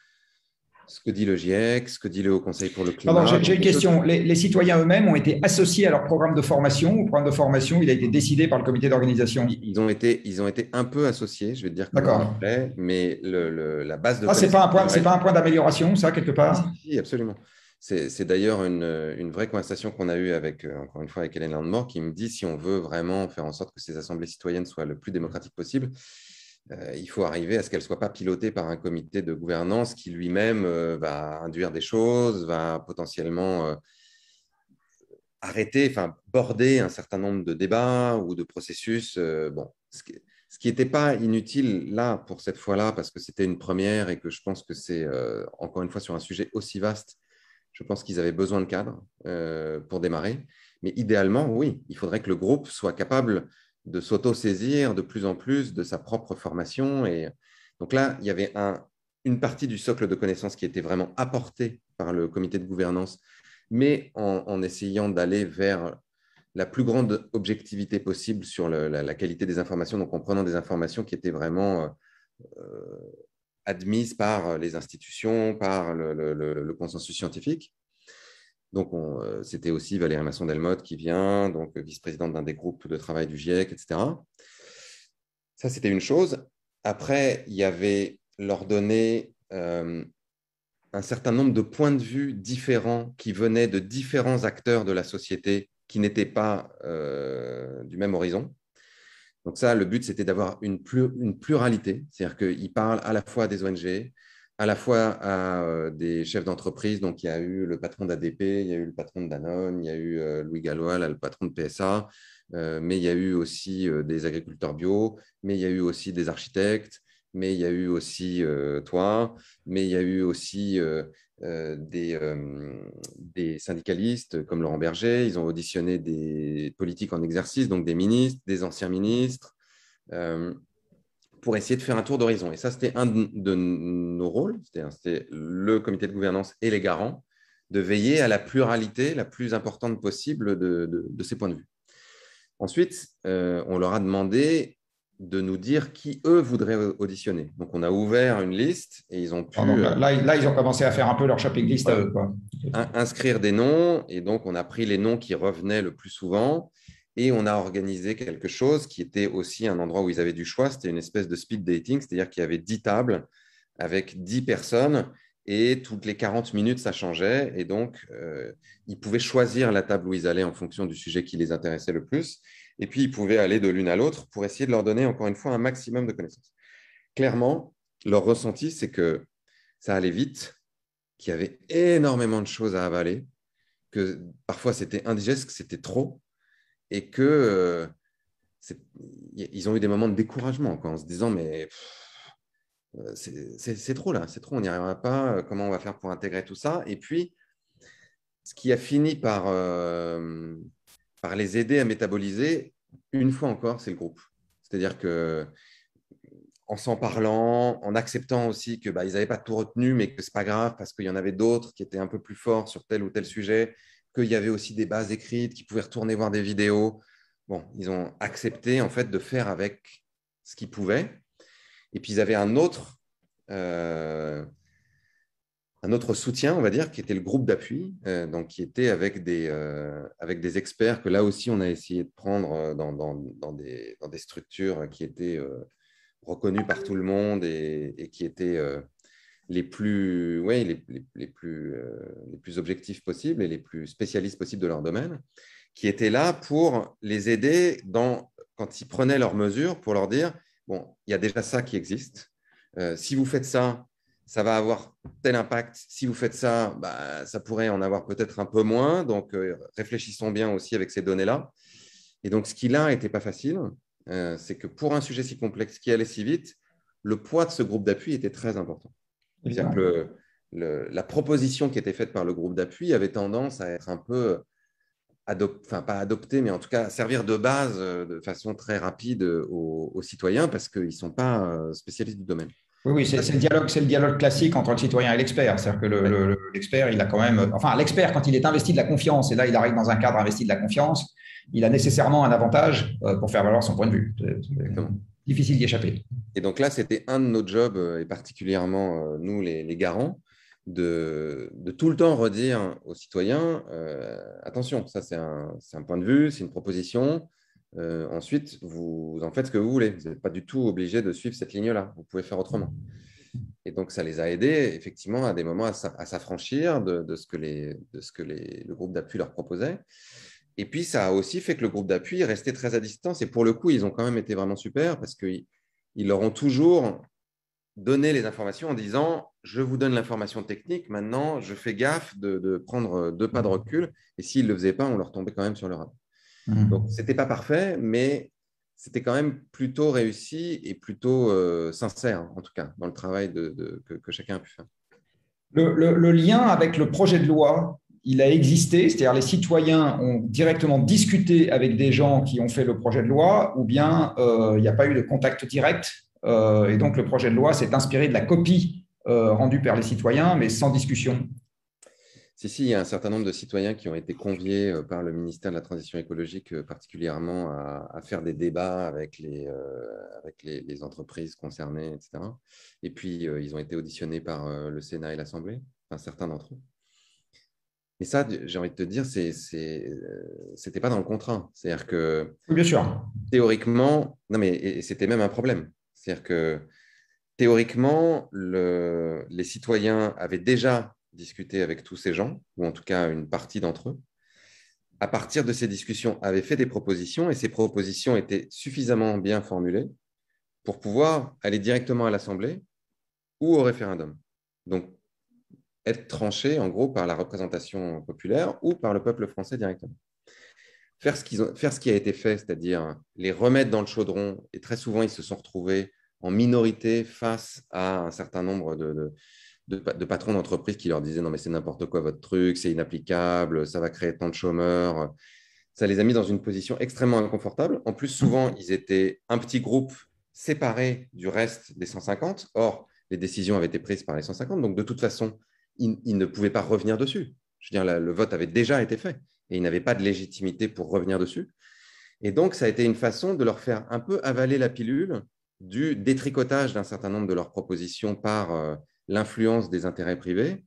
Ce que dit le GIEC, ce que dit le Haut Conseil pour le Pardon, climat. j'ai Donc une des choses... question. Les citoyens eux-mêmes ont été associés à leur programme de formation. Ou programme de formation, il a été décidé par le comité d'organisation. Ils ont été un peu associés, je vais te dire comment il D'accord. fallait, mais la base de Ah, connaissances c'est pas un point d'amélioration, ça, quelque si, part? si, si, absolument. C'est d'ailleurs une vraie conversation qu'on a eue avec, encore une fois, avec Hélène Landemort, qui me dit si on veut vraiment faire en sorte que ces assemblées citoyennes soient le plus démocratiques possible, il faut arriver à ce qu'elles ne soient pas pilotées par un comité de gouvernance qui lui-même va induire des choses, va potentiellement arrêter, enfin, border un certain nombre de débats ou de processus. Bon, ce qui n'était pas inutile là, pour cette fois-là, parce que c'était une première et que je pense que c'est, encore une fois, sur un sujet aussi vaste, je pense qu'ils avaient besoin de cadre pour démarrer. Mais idéalement, oui, il faudrait que le groupe soit capable de s'auto-saisir de plus en plus de sa propre formation. Et donc là, il y avait une partie du socle de connaissances qui était vraiment apportée par le comité de gouvernance, mais en essayant d'aller vers la plus grande objectivité possible sur la qualité des informations, donc en prenant des informations qui étaient vraiment admises par les institutions, par le consensus scientifique. Donc, c'était aussi Valérie Masson-Delmotte qui vient, donc vice-présidente d'un des groupes de travail du GIEC, etc. Ça, c'était une chose. Après, il y avait leur donner un certain nombre de points de vue différents qui venaient de différents acteurs de la société qui n'étaient pas du même horizon. Donc ça, le but, c'était d'avoir une pluralité, c'est-à-dire qu'ils parlent à la fois des ONG, à la fois à des chefs d'entreprise. Donc il y a eu le patron d'ADP, il y a eu le patron de Danone, il y a eu Louis Gallois, là, le patron de PSA, mais il y a eu aussi des agriculteurs bio, mais il y a eu aussi des architectes, mais il y a eu aussi toi, mais il y a eu aussi des syndicalistes comme Laurent Berger. Ils ont auditionné des politiques en exercice, donc des ministres, des anciens ministres, euh, pour essayer de faire un tour d'horizon. Et ça, c'était un de nos rôles. C'était le comité de gouvernance et les garants de veiller à la pluralité la plus importante possible de ces points de vue. Ensuite, on leur a demandé de nous dire qui, eux, voudraient auditionner. Donc, on a ouvert une liste et ils ont Alors, pu donc là, ils ont commencé à faire un peu leur shopping list à voilà, eux, quoi. inscrire des noms. Et donc, on a pris les noms qui revenaient le plus souvent et on a organisé quelque chose qui était aussi un endroit où ils avaient du choix. C'était une espèce de speed dating, c'est-à-dire qu'il y avait 10 tables avec 10 personnes et toutes les 40 minutes, ça changeait. Et donc, ils pouvaient choisir la table où ils allaient en fonction du sujet qui les intéressait le plus. Et puis, ils pouvaient aller de l'une à l'autre pour essayer de leur donner, encore une fois, un maximum de connaissances. Clairement, leur ressenti, c'est que ça allait vite, qu'il y avait énormément de choses à avaler, que parfois c'était indigeste, que c'était trop, et que ils ont eu des moments de découragement quoi, en se disant mais c'est trop là, c'est trop, on n'y arrivera pas, comment on va faire pour intégrer tout ça? Et puis, ce qui a fini par les aider à métaboliser, une fois encore, c'est le groupe. C'est-à-dire que en s'en parlant, en acceptant aussi que ils n'avaient pas tout retenu, mais que c'est pas grave parce qu'il y en avait d'autres qui étaient un peu plus forts sur tel ou tel sujet, qu'il y avait aussi des bases écrites, qu'ils pouvaient retourner voir des vidéos. Bon, ils ont accepté en fait de faire avec ce qu'ils pouvaient. Et puis ils avaient un autre soutien, on va dire, qui était le groupe d'appui, donc qui était avec des experts que là aussi on a essayé de prendre dans des structures qui étaient reconnus par tout le monde et qui étaient les plus objectifs possibles et les plus spécialistes possibles de leur domaine, qui étaient là pour les aider quand ils prenaient leurs mesures, pour leur dire, bon, il y a déjà ça qui existe. Si vous faites ça, ça va avoir tel impact. Si vous faites ça, ça pourrait en avoir peut-être un peu moins. Donc, réfléchissons bien aussi avec ces données-là. Et donc, ce qui là n'était pas facile, c'est que pour un sujet si complexe qui allait si vite, le poids de ce groupe d'appui était très important. C'est-à-dire Évidemment. que la proposition qui était faite par le groupe d'appui avait tendance à être un peu pas adoptée, mais en tout cas servir de base de façon très rapide aux citoyens parce qu'ils ne sont pas spécialistes du domaine. Oui, oui, c'est le dialogue classique entre le citoyen et l'expert. C'est-à-dire que Ouais, l'expert, il a quand même, enfin, l'expert, quand il est investi de la confiance, et là, il arrive dans un cadre investi de la confiance, il a nécessairement un avantage pour faire valoir son point de vue. C'est exactement. difficile d'y échapper. Et donc là, c'était un de nos jobs, et particulièrement nous, les garants, de tout le temps redire aux citoyens, attention, ça c'est un point de vue, c'est une proposition. Ensuite, vous en faites ce que vous voulez. Vous n'êtes pas du tout obligé de suivre cette ligne-là. Vous pouvez faire autrement. Et donc, ça les a aidés, effectivement, à des moments à s'affranchir de ce que, le groupe d'appui leur proposait. Et puis, ça a aussi fait que le groupe d'appui restait très à distance. Et pour le coup, ils ont quand même été vraiment super parce qu'ils leur ont toujours donné les informations en disant, je vous donne l'information technique, maintenant, je fais gaffe de prendre 2 pas de recul. Et s'ils ne le faisaient pas, on leur tombait quand même sur le rap. Donc, ce n'était pas parfait, mais c'était quand même plutôt réussi et plutôt sincère, en tout cas, dans le travail que chacun a pu faire. Le lien avec le projet de loi, il a existé, c'est-à-dire les citoyens ont directement discuté avec des gens qui ont fait le projet de loi, ou bien il n'y a pas eu de contact direct, et donc le projet de loi s'est inspiré de la copie rendue par les citoyens, mais sans discussion. Si, il y a un certain nombre de citoyens qui ont été conviés par le ministère de la Transition écologique, particulièrement à faire des débats avec les entreprises concernées, etc. Et puis, ils ont été auditionnés par le Sénat et l'Assemblée, enfin, certains d'entre eux. Mais ça, j'ai envie de te dire, c'était pas dans le contrat. C'est-à-dire que Oui, bien sûr. théoriquement, non mais et c'était même un problème. C'est-à-dire que théoriquement, les citoyens avaient déjà discuté avec tous ces gens, ou en tout cas une partie d'entre eux. À partir de ces discussions, avaient fait des propositions et ces propositions étaient suffisamment bien formulées pour pouvoir aller directement à l'Assemblée ou au référendum. Donc, être tranchées en gros par la représentation populaire ou par le peuple français directement. Faire ce qui a été fait, c'est-à-dire les remettre dans le chaudron, et très souvent, ils se sont retrouvés en minorité face à un certain nombre de patrons d'entreprise qui leur disaient non mais c'est n'importe quoi votre truc, c'est inapplicable, ça va créer tant de chômeurs. Ça les a mis dans une position extrêmement inconfortable. En plus, souvent, ils étaient un petit groupe séparé du reste des 150. Or, les décisions avaient été prises par les 150. Donc, de toute façon, ils ne pouvaient pas revenir dessus. Je veux dire, le vote avait déjà été fait et ils n'avaient pas de légitimité pour revenir dessus. Et donc, ça a été une façon de leur faire un peu avaler la pilule du détricotage d'un certain nombre de leurs propositions par l'influence des intérêts privés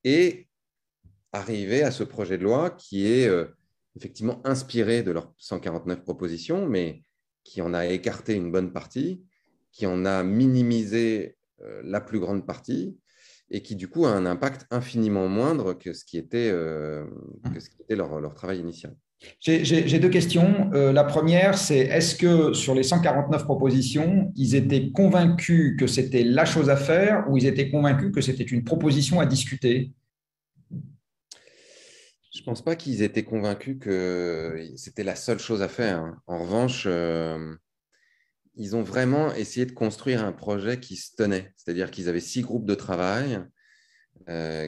et arriver à ce projet de loi qui est effectivement inspiré de leurs 149 propositions, mais qui en a écarté une bonne partie, qui en a minimisé la plus grande partie, et qui du coup a un impact infiniment moindre que ce qui était leur travail initial. J'ai deux questions. La première, c'est est-ce que sur les 149 propositions, ils étaient convaincus que c'était la chose à faire ou ils étaient convaincus que c'était une proposition à discuter? Je ne pense pas qu'ils étaient convaincus que c'était la seule chose à faire, hein. En revanche, ils ont vraiment essayé de construire un projet qui se tenait. C'est-à-dire qu'ils avaient 6 groupes de travail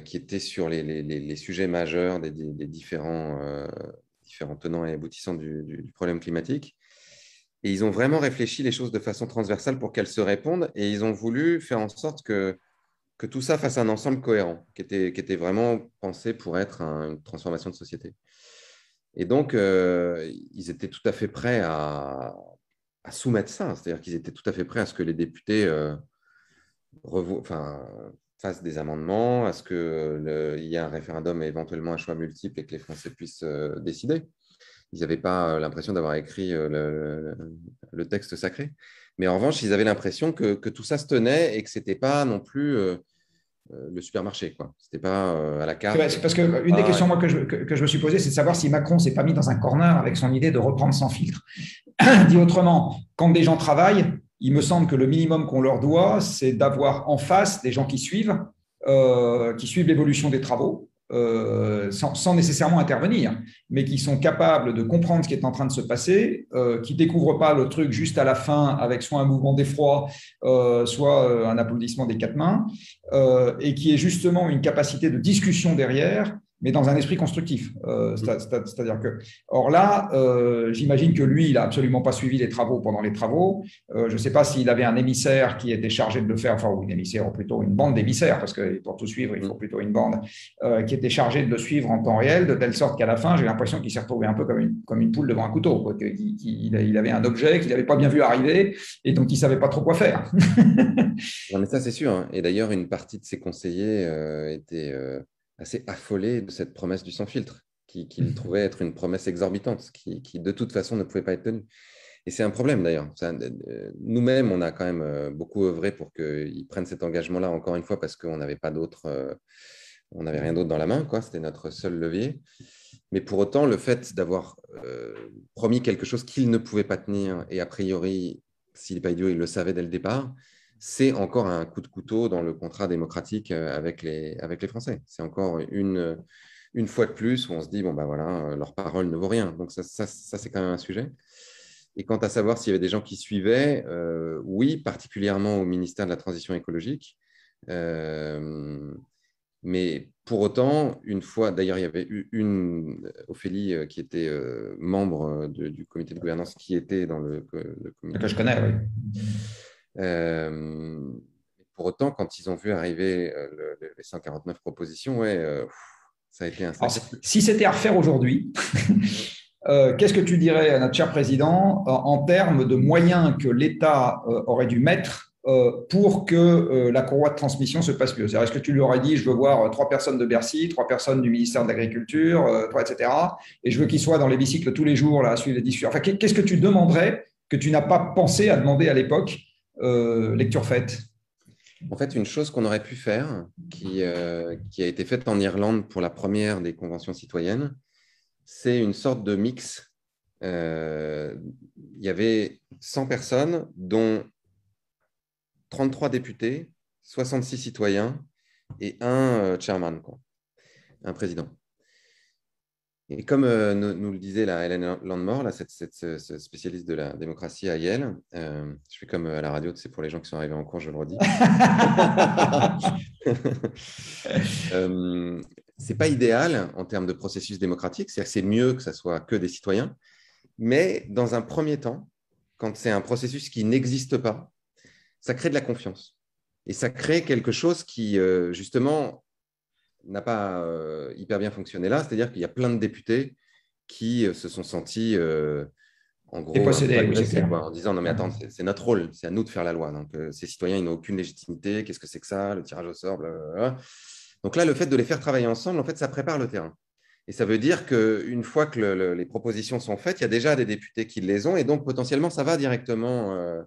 qui étaient sur les sujets majeurs des différents tenants et aboutissants du problème climatique. Et ils ont vraiment réfléchi les choses de façon transversale pour qu'elles se répondent. Et ils ont voulu faire en sorte que tout ça fasse un ensemble cohérent, qui était vraiment pensé pour être une transformation de société. Et donc, ils étaient tout à fait prêts à soumettre ça. C'est-à-dire qu'ils étaient tout à fait prêts à ce que les députés fassent des amendements, à ce qu'il y ait un référendum et éventuellement un choix multiple et que les Français puissent décider. Ils n'avaient pas l'impression d'avoir écrit le texte sacré. Mais en revanche, ils avaient l'impression que tout ça se tenait et que ce n'était pas non plus le supermarché, quoi. C'était pas à la carte. C'est parce qu'une des questions moi, que je me suis posée, c'est de savoir si Macron s'est pas mis dans un corner avec son idée de reprendre sans filtre. Dit autrement, quand des gens travaillent, il me semble que le minimum qu'on leur doit, c'est d'avoir en face des gens qui suivent l'évolution des travaux, sans nécessairement intervenir, mais qui sont capables de comprendre ce qui est en train de se passer, qui ne découvrent pas le truc juste à la fin avec soit un mouvement d'effroi, soit un applaudissement des 4 mains, et qui est justement une capacité de discussion derrière mais dans un esprit constructif. C'est-à-dire que, or là, j'imagine que lui, il n'a absolument pas suivi les travaux pendant les travaux. Je ne sais pas s'il avait un émissaire qui était chargé de le faire, enfin, ou une émissaire, ou plutôt une bande d'émissaires, parce que pour tout suivre, il faut plutôt une bande, qui était chargée de le suivre en temps réel, de telle sorte qu'à la fin, j'ai l'impression qu'il s'est retrouvé un peu comme une poule devant un couteau, quoi, qu'il avait un objet qu'il n'avait pas bien vu arriver, et donc il ne savait pas trop quoi faire. Non, mais ça, c'est sûr, hein. Et d'ailleurs, une partie de ses conseillers étaient assez affolés de cette promesse du sans-filtre, qu'ils trouvaient être une promesse exorbitante, qui de toute façon ne pouvait pas être tenue. Et c'est un problème d'ailleurs. Nous-mêmes, on a quand même beaucoup œuvré pour qu'ils prennent cet engagement-là, encore une fois, parce qu'on n'avait pas d'autre, on n'avait rien d'autre dans la main, quoi. C'était notre seul levier. Mais pour autant, le fait d'avoir promis quelque chose qu'ils ne pouvaient pas tenir, et a priori, s'il n'est pas idiot, il le savait dès le départ, c'est encore un coup de couteau dans le contrat démocratique avec les Français. C'est encore une fois de plus où on se dit, bon, ben voilà, leur parole ne vaut rien. Donc ça c'est quand même un sujet. Et quant à savoir s'il y avait des gens qui suivaient, oui, particulièrement au ministère de la Transition écologique. Mais pour autant, une fois, d'ailleurs, il y avait eu une Ophélie qui était membre du comité de gouvernance qui était dans le comité. Que je connais, oui. Pour autant, quand ils ont vu arriver les 149 propositions, ouais, ça a été un sacré. Alors, si c'était à refaire aujourd'hui, qu'est-ce que tu dirais à notre cher président en termes de moyens que l'État aurait dû mettre pour que la courroie de transmission se passe mieux? C'est-à-dire, est-ce que tu lui aurais dit, je veux voir 3 personnes de Bercy, 3 personnes du ministère de l'Agriculture, etc. Et je veux qu'ils soient dans les bicycles tous les jours là, à suivre les discussions. Enfin, qu'est-ce que tu demanderais que tu n'as pas pensé à demander à l'époque, lecture faite? En fait, une chose qu'on aurait pu faire, qui a été faite en Irlande pour la première des conventions citoyennes, c'est une sorte de mix. Il y avait 100 personnes, dont 33 députés, 66 citoyens et un chairman, quoi, un président. Et comme nous le disait la Hélène Landemort, là, cette spécialiste de la démocratie à Yale, je fais comme à la radio, c'est pour les gens qui sont arrivés en cours, je le redis. C'est pas idéal en termes de processus démocratique, c'est-à-dire que c'est mieux que ça soit que des citoyens, mais dans un premier temps, quand c'est un processus qui n'existe pas, ça crée de la confiance. Et ça crée quelque chose qui, justement, n'a pas hyper bien fonctionné là, c'est-à-dire qu'il y a plein de députés qui se sont sentis en gros agressés, en disant non mais attends, c'est notre rôle, c'est à nous de faire la loi, donc ces citoyens ils n'ont aucune légitimité, qu'est-ce que c'est que ça, le tirage au sort, blablabla. Donc là le fait de les faire travailler ensemble, en fait ça prépare le terrain, et ça veut dire qu'une fois que les propositions sont faites, il y a déjà des députés qui les ont, et donc potentiellement ça va directement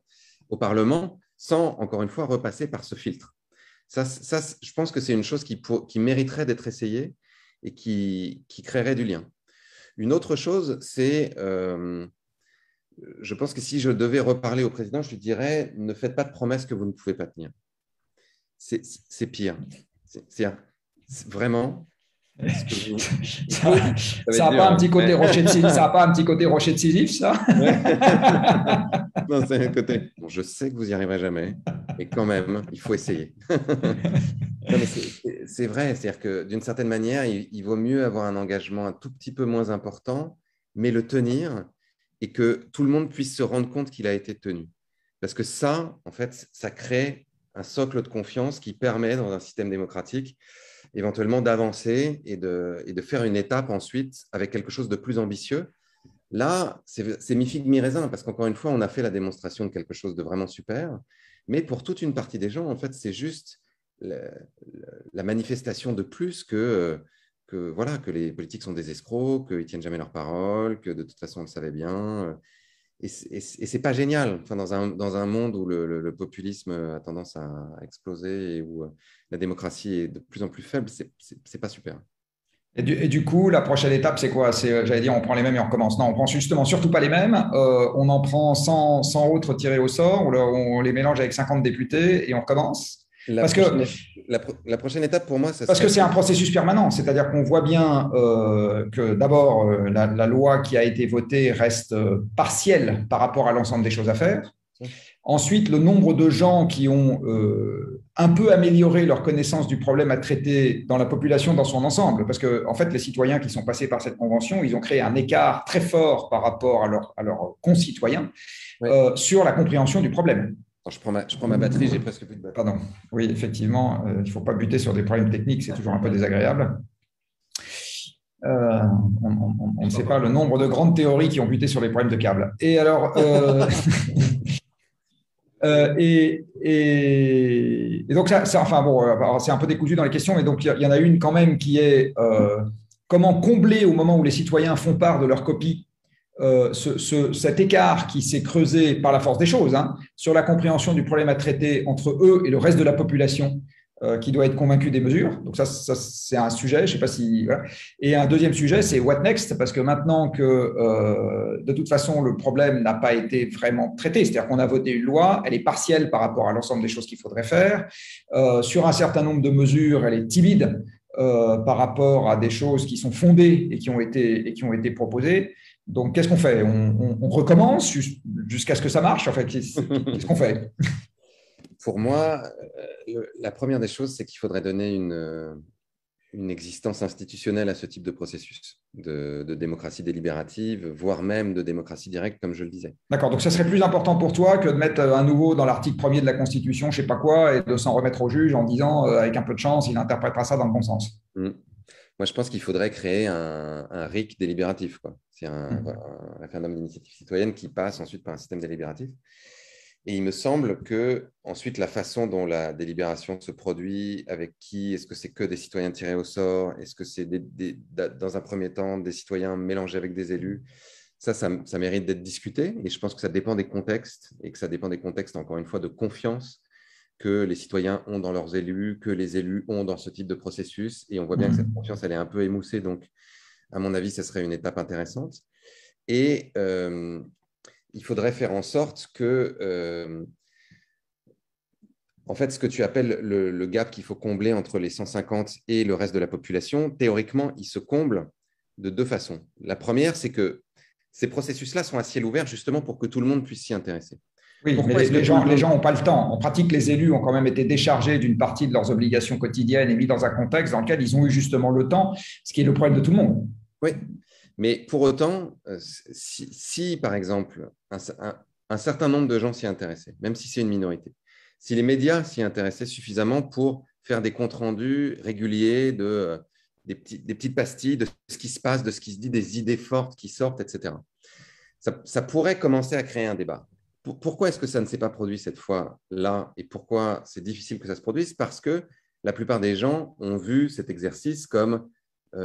au Parlement sans encore une fois repasser par ce filtre. Ça, je pense que c'est une chose qui mériterait d'être essayée et qui créerait du lien. Une autre chose, c'est, je pense que si je devais reparler au président, je lui dirais, ne faites pas de promesses que vous ne pouvez pas tenir. C'est pire. C'est vraiment... Ça n'a pas un petit côté rocher de Sisyphe, ça n'a pas un petit côté rocher de Sisyphe, ça? Non, c'est un côté. Bon, je sais que vous n'y arriverez jamais, mais quand même, il faut essayer. Non, mais c'est vrai, c'est-à-dire que d'une certaine manière, il vaut mieux avoir un engagement un tout petit peu moins important, mais le tenir et que tout le monde puisse se rendre compte qu'il a été tenu. Parce que ça, en fait, ça crée un socle de confiance qui permet, dans un système démocratique, éventuellement d'avancer et de faire une étape ensuite avec quelque chose de plus ambitieux. Là, c'est mi-figue, mi-raisin, parce qu'encore une fois, on a fait la démonstration de quelque chose de vraiment super, mais pour toute une partie des gens, en fait, c'est juste la manifestation de plus que les politiques sont des escrocs, qu'ils ne tiennent jamais leur parole, que de toute façon, on le savait bien. Et ce n'est pas génial. Enfin, dans un monde où le populisme a tendance à exploser et où la démocratie est de plus en plus faible, ce n'est pas super. Et du coup, la prochaine étape, c'est quoi? J'allais dire, on prend les mêmes et on recommence. Non, on prend justement surtout pas les mêmes. On en prend 100 autres tirés au sort, on les mélange avec 50 députés et on recommence. La prochaine étape, pour moi, parce que c'est un processus permanent. C'est-à-dire qu'on voit bien que d'abord, la loi qui a été votée reste partielle par rapport à l'ensemble des choses à faire. Ensuite, le nombre de gens qui ont un peu amélioré leur connaissance du problème à traiter dans la population dans son ensemble, parce que en fait, les citoyens qui sont passés par cette convention, ils ont créé un écart très fort par rapport à leurs concitoyens sur la compréhension du problème. Je prends ma batterie, j'ai presque plus de batterie. Pardon. Oui, effectivement, il ne faut pas buter sur des problèmes techniques, c'est toujours un peu désagréable. On ne sait pas le nombre de grandes théories qui ont buté sur les problèmes de câbles. Et alors, et donc, enfin bon, c'est un peu décousu dans les questions, mais donc il y en a une quand même qui est comment combler au moment où les citoyens font part de leur copie cet écart qui s'est creusé par la force des choses sur la compréhension du problème à traiter entre eux et le reste de la population qui doit être convaincu des mesures. Donc ça c'est un sujet, je ne sais pas si… Voilà. Et un deuxième sujet, c'est what next, parce que maintenant que de toute façon, le problème n'a pas été vraiment traité, c'est-à-dire qu'on a voté une loi, elle est partielle par rapport à l'ensemble des choses qu'il faudrait faire. Sur un certain nombre de mesures, elle est timide par rapport à des choses qui sont fondées et qui ont été proposées. Donc, qu'est-ce qu'on fait? On recommence jusqu'à ce que ça marche? En fait, qu'est-ce qu'on fait? Pour moi, la première des choses, c'est qu'il faudrait donner une existence institutionnelle à ce type de processus de démocratie délibérative, voire même de démocratie directe, comme je le disais. D'accord, donc ça serait plus important pour toi que de mettre à nouveau dans l'article 1er de la Constitution, je ne sais pas quoi, et de s'en remettre au juge en disant, avec un peu de chance, il interprétera ça dans le bon sens. Moi, je pense qu'il faudrait créer un RIC délibératif, quoi. C'est un référendum d'initiative citoyenne qui passe ensuite par un système délibératif. Et il me semble que ensuite la façon dont la délibération se produit, avec qui, est-ce que c'est que des citoyens tirés au sort, est-ce que c'est dans un premier temps des citoyens mélangés avec des élus, ça mérite d'être discuté. Et je pense que ça dépend des contextes, et que ça dépend des contextes, encore une fois, de confiance que les citoyens ont dans leurs élus, que les élus ont dans ce type de processus. Et on voit bien que cette confiance, elle est un peu émoussée. Donc, à mon avis, ce serait une étape intéressante. Et il faudrait faire en sorte que, en fait, ce que tu appelles le gap qu'il faut combler entre les 150 et le reste de la population, théoriquement, il se comble de deux façons. La première, c'est que ces processus-là sont à ciel ouvert justement pour que tout le monde puisse s'y intéresser. Oui, mais les gens n'ont pas le temps. En pratique, les élus ont quand même été déchargés d'une partie de leurs obligations quotidiennes et mis dans un contexte dans lequel ils ont eu justement le temps, ce qui est le problème de tout le monde. Oui, mais pour autant, si par exemple, un certain nombre de gens s'y intéressaient, même si c'est une minorité, si les médias s'y intéressaient suffisamment pour faire des comptes rendus réguliers des petites pastilles de ce qui se passe, de ce qui se dit, des idées fortes qui sortent, etc., ça pourrait commencer à créer un débat. Pourquoi est-ce que ça ne s'est pas produit cette fois-là et pourquoi c'est difficile que ça se produise? Parce que la plupart des gens ont vu cet exercice comme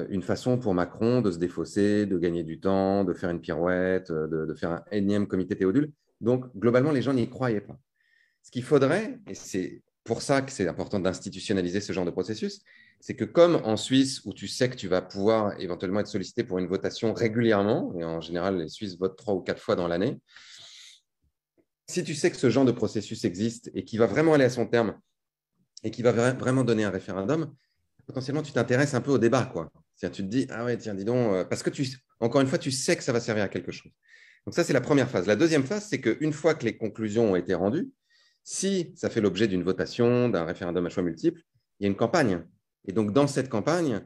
une façon pour Macron de se défausser, de gagner du temps, de faire une pirouette, de faire un énième comité Théodule. Donc, globalement, les gens n'y croyaient pas. Ce qu'il faudrait, et c'est pour ça que c'est important d'institutionnaliser ce genre de processus, c'est que comme en Suisse, où tu sais que tu vas pouvoir éventuellement être sollicité pour une votation régulièrement, et en général, les Suisses votent 3 ou 4 fois dans l'année, si tu sais que ce genre de processus existe et qui va vraiment aller à son terme et qui va vraiment donner un référendum, potentiellement, tu t'intéresses un peu au débat, quoi. C'est-à-dire, tu te dis, ah ouais, tiens, dis donc, parce que encore une fois, tu sais que ça va servir à quelque chose. Donc ça, c'est la première phase. La deuxième phase, c'est qu'une fois que les conclusions ont été rendues, si ça fait l'objet d'une votation, d'un référendum à choix multiple, il y a une campagne. Et donc, dans cette campagne,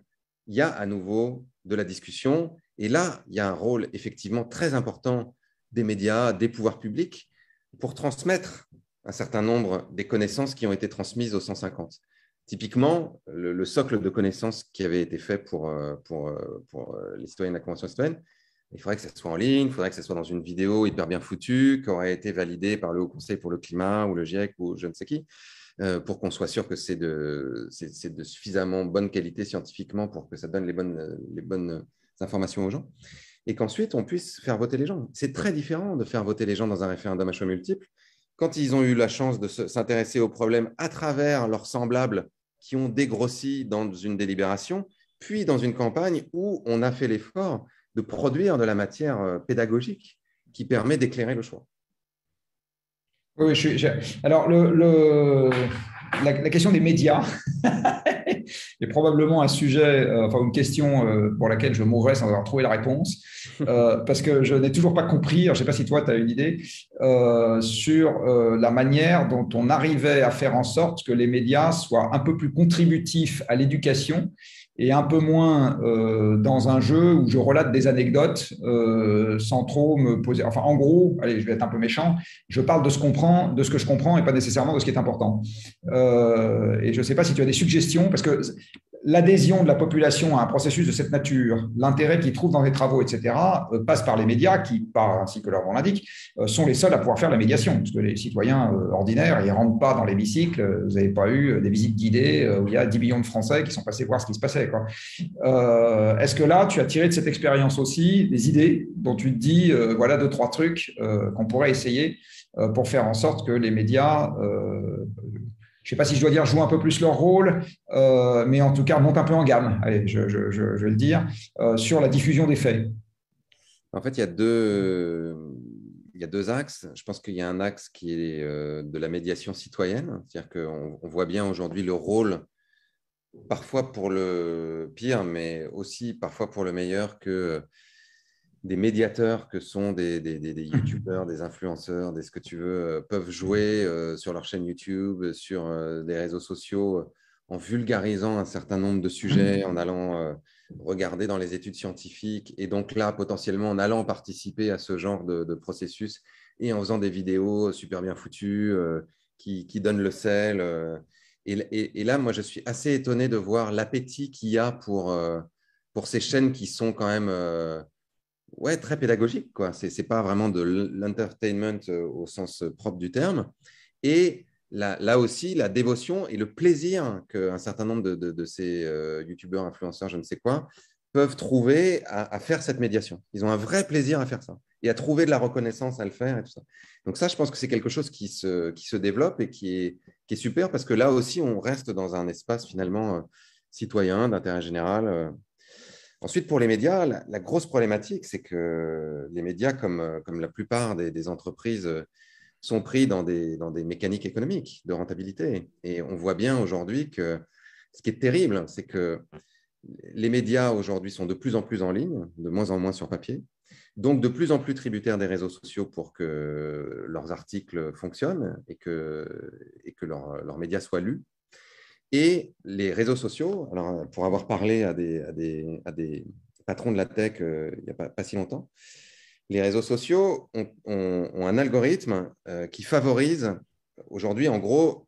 il y a à nouveau de la discussion. Et là, il y a un rôle effectivement très important des médias, des pouvoirs publics, pour transmettre un certain nombre des connaissances qui ont été transmises aux 150. Typiquement, le socle de connaissances qui avait été fait pour les citoyens de la Convention citoyenne, il faudrait que ça soit en ligne, il faudrait que ça soit dans une vidéo hyper bien foutue, qui aurait été validée par le Haut Conseil pour le climat ou le GIEC ou je ne sais qui, pour qu'on soit sûr que c'est de suffisamment bonne qualité scientifiquement pour que ça donne les bonnes informations aux gens. Et qu'ensuite, on puisse faire voter les gens. C'est très différent de faire voter les gens dans un référendum à choix multiple. Quand ils ont eu la chance de s'intéresser au problème à travers leurs semblables qui ont dégrossi dans une délibération, puis dans une campagne où on a fait l'effort de produire de la matière pédagogique qui permet d'éclairer le choix. Oui, alors la question des médias, est probablement un sujet, enfin une question pour laquelle je mourrais sans avoir trouvé la réponse, parce que je n'ai toujours pas compris, alors, je ne sais pas si toi tu as une idée, sur la manière dont on arrivait à faire en sorte que les médias soient un peu plus contributifs à l'éducation et un peu moins dans un jeu où je relate des anecdotes sans trop me poser. Enfin, en gros, allez, je vais être un peu méchant, je parle de de ce que je comprends et pas nécessairement de ce qui est important. Et je ne sais pas si tu as des suggestions, parce que l'adhésion de la population à un processus de cette nature, l'intérêt qu'ils trouvent dans les travaux, etc., passe par les médias qui, ainsi que leur nom l'indique, sont les seuls à pouvoir faire la médiation. Parce que les citoyens ordinaires, ils ne rentrent pas dans l'hémicycle. Vous n'avez pas eu des visites guidées où il y a 10 millions de Français qui sont passés voir ce qui se passait, quoi. Est-ce que là, tu as tiré de cette expérience aussi des idées dont tu te dis, voilà deux, trois trucs qu'on pourrait essayer pour faire en sorte que les médias je ne sais pas si je dois dire jouent un peu plus leur rôle, mais en tout cas montent un peu en gamme, allez, je vais le dire, sur la diffusion des faits. En fait, il y a deux axes. Je pense qu'il y a un axe qui est de la médiation citoyenne, c'est-à-dire qu'on voit bien aujourd'hui le rôle, parfois pour le pire, mais aussi parfois pour le meilleur, que des médiateurs que sont des youtubeurs, des influenceurs, des ce que tu veux, peuvent jouer sur leur chaîne YouTube, sur des réseaux sociaux, en vulgarisant un certain nombre de sujets, en allant regarder dans les études scientifiques, et donc là, potentiellement, en allant participer à ce genre de processus et en faisant des vidéos super bien foutues qui donnent le sel. Et là, moi, je suis assez étonné de voir l'appétit qu'il y a pour ces chaînes qui sont quand même ouais, très pédagogique, quoi. C'est pas vraiment de l'entertainment au sens propre du terme. Et là aussi, la dévotion et le plaisir qu'un certain nombre de ces youtubeurs, influenceurs, je ne sais quoi, peuvent trouver à faire cette médiation. Ils ont un vrai plaisir à faire ça et à trouver de la reconnaissance à le faire et tout ça. Donc ça, je pense que c'est quelque chose qui se développe et qui est super parce que là aussi, on reste dans un espace finalement citoyen, d'intérêt général. Ensuite, pour les médias, la grosse problématique, c'est que les médias, comme la plupart des entreprises, sont pris dans des mécaniques économiques de rentabilité. Et on voit bien aujourd'hui que ce qui est terrible, c'est que les médias aujourd'hui sont de plus en plus en ligne, de moins en moins sur papier, donc de plus en plus tributaires des réseaux sociaux pour que leurs articles fonctionnent et que leurs médias soient lus. Et les réseaux sociaux, alors pour avoir parlé à des patrons de la tech il n'y a pas si longtemps, les réseaux sociaux ont un algorithme qui favorise, aujourd'hui en gros,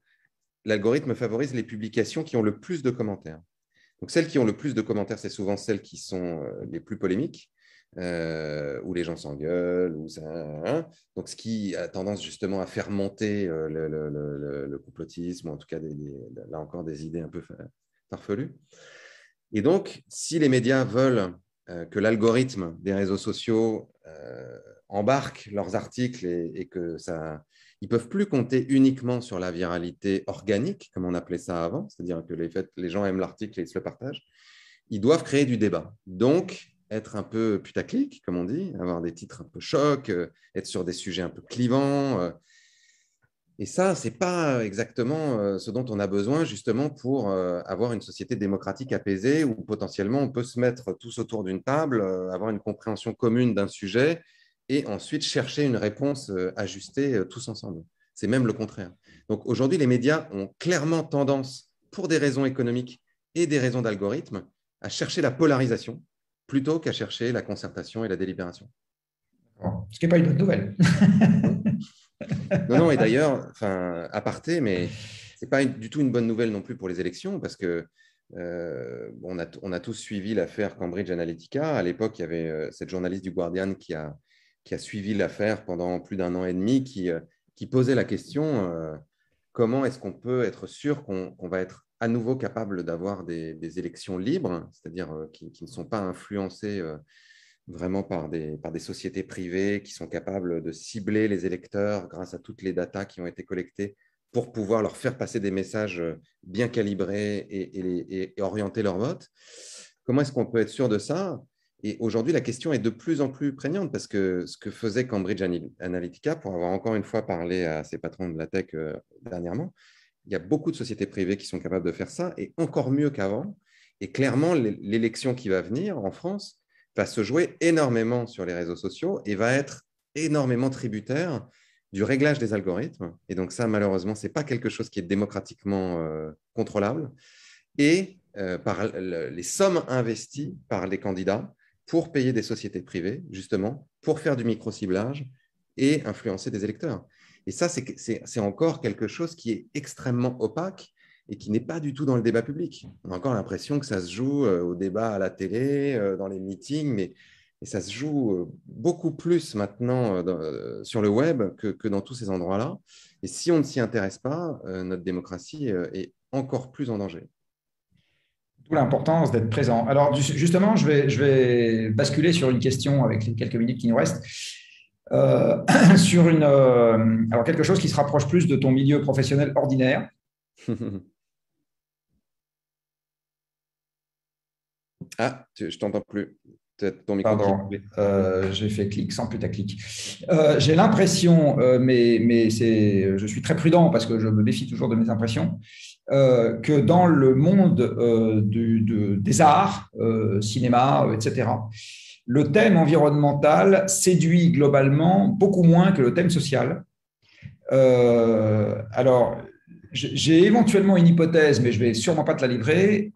l'algorithme favorise les publications qui ont le plus de commentaires. Donc celles qui ont le plus de commentaires, c'est souvent celles qui sont les plus polémiques, où les gens s'engueulent, hein. Donc ce qui a tendance justement à faire monter le complotisme, ou en tout cas là encore des idées un peu farfelues. Et donc, si les médias veulent que l'algorithme des réseaux sociaux embarque leurs articles et que ça, ils ne peuvent plus compter uniquement sur la viralité organique, comme on appelait ça avant, c'est-à-dire que les gens aiment l'article et ils se le partagent, ils doivent créer du débat. Donc, être un peu putaclic, comme on dit, avoir des titres un peu chocs, être sur des sujets un peu clivants. Et ça, ce n'est pas exactement ce dont on a besoin justement pour avoir une société démocratique apaisée où potentiellement on peut se mettre tous autour d'une table, avoir une compréhension commune d'un sujet et ensuite chercher une réponse ajustée tous ensemble. C'est même le contraire. Donc aujourd'hui, les médias ont clairement tendance, pour des raisons économiques et des raisons d'algorithme, à chercher la polarisation plutôt qu'à chercher la concertation et la délibération. Ce qui n'est pas une bonne nouvelle. Non, non, et d'ailleurs, enfin, aparté, mais ce n'est pas du tout une bonne nouvelle non plus pour les élections, parce que on a tous suivi l'affaire Cambridge Analytica. À l'époque, il y avait cette journaliste du Guardian qui a suivi l'affaire pendant plus d'un an et demi, qui posait la question comment est-ce qu'on peut être sûr qu'on va être à nouveau capable d'avoir des élections libres, c'est-à-dire qui ne sont pas influencées vraiment par des sociétés privées qui sont capables de cibler les électeurs grâce à toutes les datas qui ont été collectées pour pouvoir leur faire passer des messages bien calibrés et orienter leur vote. Comment est-ce qu'on peut être sûr de ça? Et aujourd'hui, la question est de plus en plus prégnante parce que ce que faisait Cambridge Analytica, pour avoir encore une fois parlé à ces patrons de la tech dernièrement, il y a beaucoup de sociétés privées qui sont capables de faire ça, et encore mieux qu'avant. Et clairement, l'élection qui va venir en France va se jouer énormément sur les réseaux sociaux et va être énormément tributaire du réglage des algorithmes. Et donc ça, malheureusement, ce n'est pas quelque chose qui est démocratiquement contrôlable. Et par les sommes investies par les candidats pour payer des sociétés privées, justement, pour faire du micro-ciblage et influencer des électeurs. Et ça, c'est encore quelque chose qui est extrêmement opaque et qui n'est pas du tout dans le débat public. On a encore l'impression que ça se joue au débat à la télé, dans les meetings, mais ça se joue beaucoup plus maintenant sur le web que dans tous ces endroits-là. Et si on ne s'y intéresse pas, notre démocratie est encore plus en danger. D'où l'importance d'être présent. Alors, justement, je vais basculer sur une question avec les quelques minutes qui nous restent. Sur alors quelque chose qui se rapproche plus de ton milieu professionnel ordinaire. Ah, je ne t'entends plus. Ton micro. Pardon, j'ai fait clic sans putaclic. J'ai l'impression, mais je suis très prudent parce que je me méfie toujours de mes impressions, que dans le monde des arts, cinéma, etc., le thème environnemental séduit globalement beaucoup moins que le thème social. Alors, j'ai éventuellement une hypothèse, mais je ne vais sûrement pas te la livrer.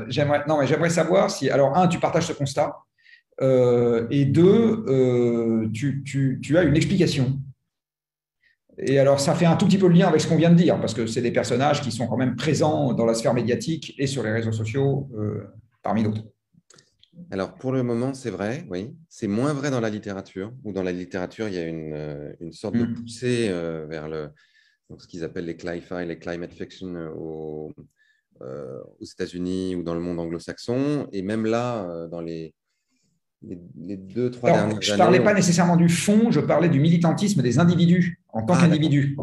J'aimerais savoir si, alors, un, tu partages ce constat, et deux, tu as une explication. Et alors, ça fait un tout petit peu le lien avec ce qu'on vient de dire, parce que c'est des personnages qui sont quand même présents dans la sphère médiatique et sur les réseaux sociaux, parmi d'autres. Alors, pour le moment, c'est vrai, oui. C'est moins vrai dans la littérature, où dans la littérature, il y a une sorte de poussée vers donc ce qu'ils appellent les cli-fi, les climate fiction aux États-Unis ou dans le monde anglo-saxon. Et même là, dans les 2-3 dernières années… Je ne parlais pas nécessairement du fond, je parlais du militantisme des individus en tant qu'individus.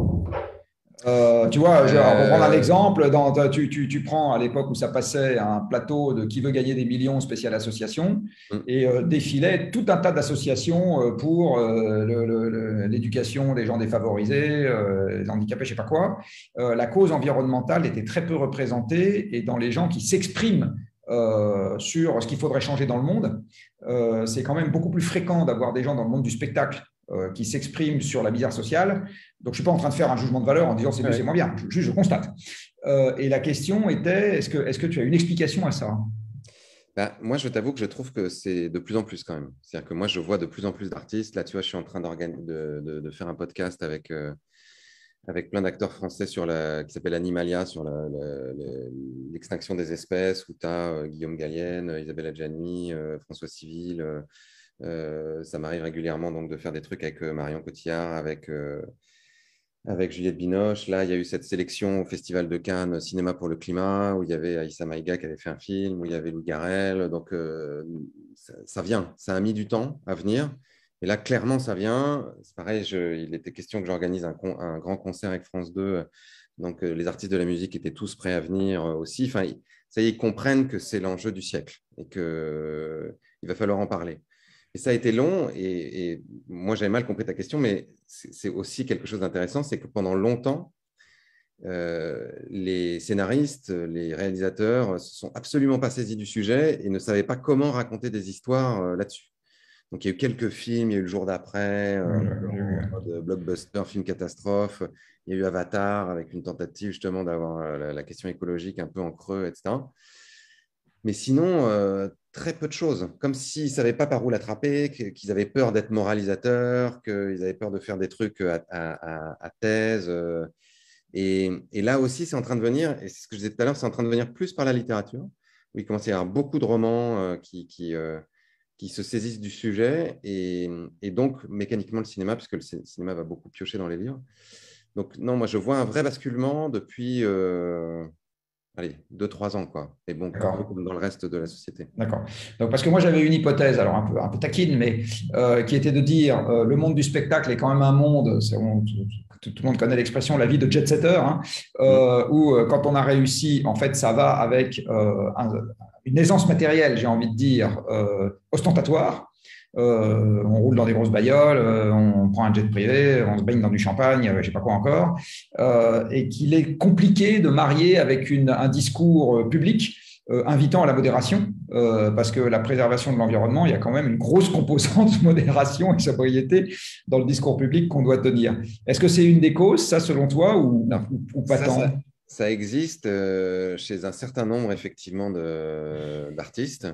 Tu vois, pour prendre un exemple, tu prends à l'époque où ça passait un plateau de Qui veut gagner des millions spécial association et défilait tout un tas d'associations pour l'éducation des gens défavorisés, les handicapés, je ne sais pas quoi. La cause environnementale était très peu représentée et dans les gens qui s'expriment sur ce qu'il faudrait changer dans le monde, c'est quand même beaucoup plus fréquent d'avoir des gens dans le monde du spectacle qui s'expriment sur la misère sociale. Donc, je ne suis pas en train de faire un jugement de valeur en disant c'est mieux, c'est moins bien. Je constate. Et la question était, est-ce que tu as une explication à ça ? Moi, je t'avoue que je trouve que c'est de plus en plus quand même. C'est-à-dire que moi, je vois de plus en plus d'artistes. Là, tu vois, je suis en train de faire un podcast avec plein d'acteurs français qui s'appelle Animalia, sur l'extinction des espèces, où tu as Guillaume Gallienne, Isabelle Adjani, François Civil. Ça m'arrive régulièrement donc, de faire des trucs avec Marion Cotillard, avec Juliette Binoche. Là, il y a eu cette sélection au Festival de Cannes, Cinéma pour le climat, où il y avait Aïssa Maïga qui avait fait un film, où il y avait Lou Garrel. Donc, ça vient. Ça a mis du temps à venir. Et là, clairement, ça vient. C'est pareil, il était question que j'organise un grand concert avec France 2. Donc, les artistes de la musique étaient tous prêts à venir aussi. Enfin, ça y est, ils comprennent que c'est l'enjeu du siècle et qu'il va falloir en parler. Et ça a été long, et moi j'avais mal compris ta question, mais c'est aussi quelque chose d'intéressant, c'est que pendant longtemps, les scénaristes, les réalisateurs ne se sont absolument pas saisis du sujet et ne savaient pas comment raconter des histoires là-dessus. Donc il y a eu quelques films, il y a eu Le jour d'après, de blockbuster, film catastrophe, il y a eu Avatar avec une tentative justement d'avoir la question écologique un peu en creux, etc. Mais sinon, très peu de choses, comme s'ils ne savaient pas par où l'attraper, qu'ils avaient peur d'être moralisateurs, qu'ils avaient peur de faire des trucs à thèse. Et là aussi, c'est en train de venir, et c'est ce que je disais tout à l'heure, c'est en train de venir plus par la littérature, où il commence à y avoir beaucoup de romans qui se saisissent du sujet, et donc mécaniquement le cinéma, puisque le cinéma va beaucoup piocher dans les livres. Donc non, moi je vois un vrai basculement depuis… 2-3 ans, quoi. Et bon, comme dans le reste de la société. D'accord. Donc, parce que moi, j'avais une hypothèse, alors un peu taquine, mais qui était de dire le monde du spectacle est quand même un monde, tout le monde connaît l'expression la vie de jet-setter, hein, où quand on a réussi, en fait, ça va avec une aisance matérielle, j'ai envie de dire, ostentatoire. On roule dans des grosses bagnoles, on prend un jet privé, on se baigne dans du champagne, je ne sais pas quoi encore, et qu'il est compliqué de marier avec un discours public invitant à la modération, parce que la préservation de l'environnement, il y a quand même une grosse composante modération et sobriété dans le discours public qu'on doit tenir. Est-ce que c'est une des causes, ça, selon toi, ou pas Ça, tant? ça, ça existe chez un certain nombre, effectivement, d'artistes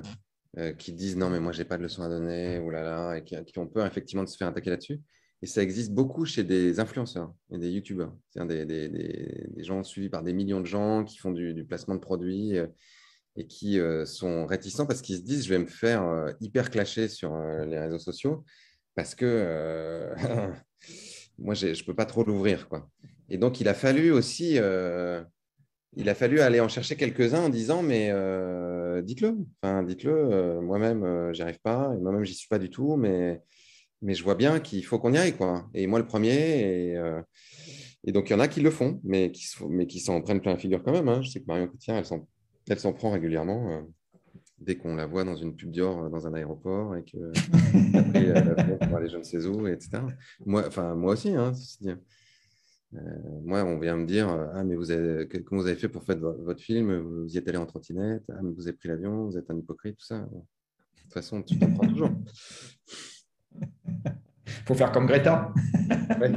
qui disent non, mais moi, j'ai pas de leçon à donner, ou là là, et qui ont peur, effectivement, de se faire attaquer là-dessus. Et ça existe beaucoup chez des influenceurs et des youtubeurs. C'est-à-dire des gens suivis par des millions de gens qui font du placement de produits et qui sont réticents parce qu'ils se disent je vais me faire hyper clasher sur les réseaux sociaux parce que moi, je ne peux pas trop l'ouvrir, quoi. Et donc, il a fallu aussi, il a fallu aller en chercher quelques-uns en disant, mais dites-le, enfin, dites-le, moi-même, j'y arrive pas, et moi-même, j'y suis pas du tout, mais je vois bien qu'il faut qu'on y aille, quoi. Et moi, le premier, et donc, il y en a qui le font, mais qui s'en prennent plein la figure quand même, hein. Je sais que Marion Cotillard, elle s'en prend régulièrement dès qu'on la voit dans une pub Dior dans un aéroport et qu'elle a pris l'avion pour aller je ne sais où, etc. Moi aussi, hein, ceci dit. Moi, on vient me dire ah, mais comment vous avez fait pour faire votre film? Vous y êtes allé en trottinette? Ah, mais vous avez pris l'avion? Vous êtes un hypocrite? Tout ça. De toute façon, tu t'en prends toujours. Il faut faire comme Greta. Ouais.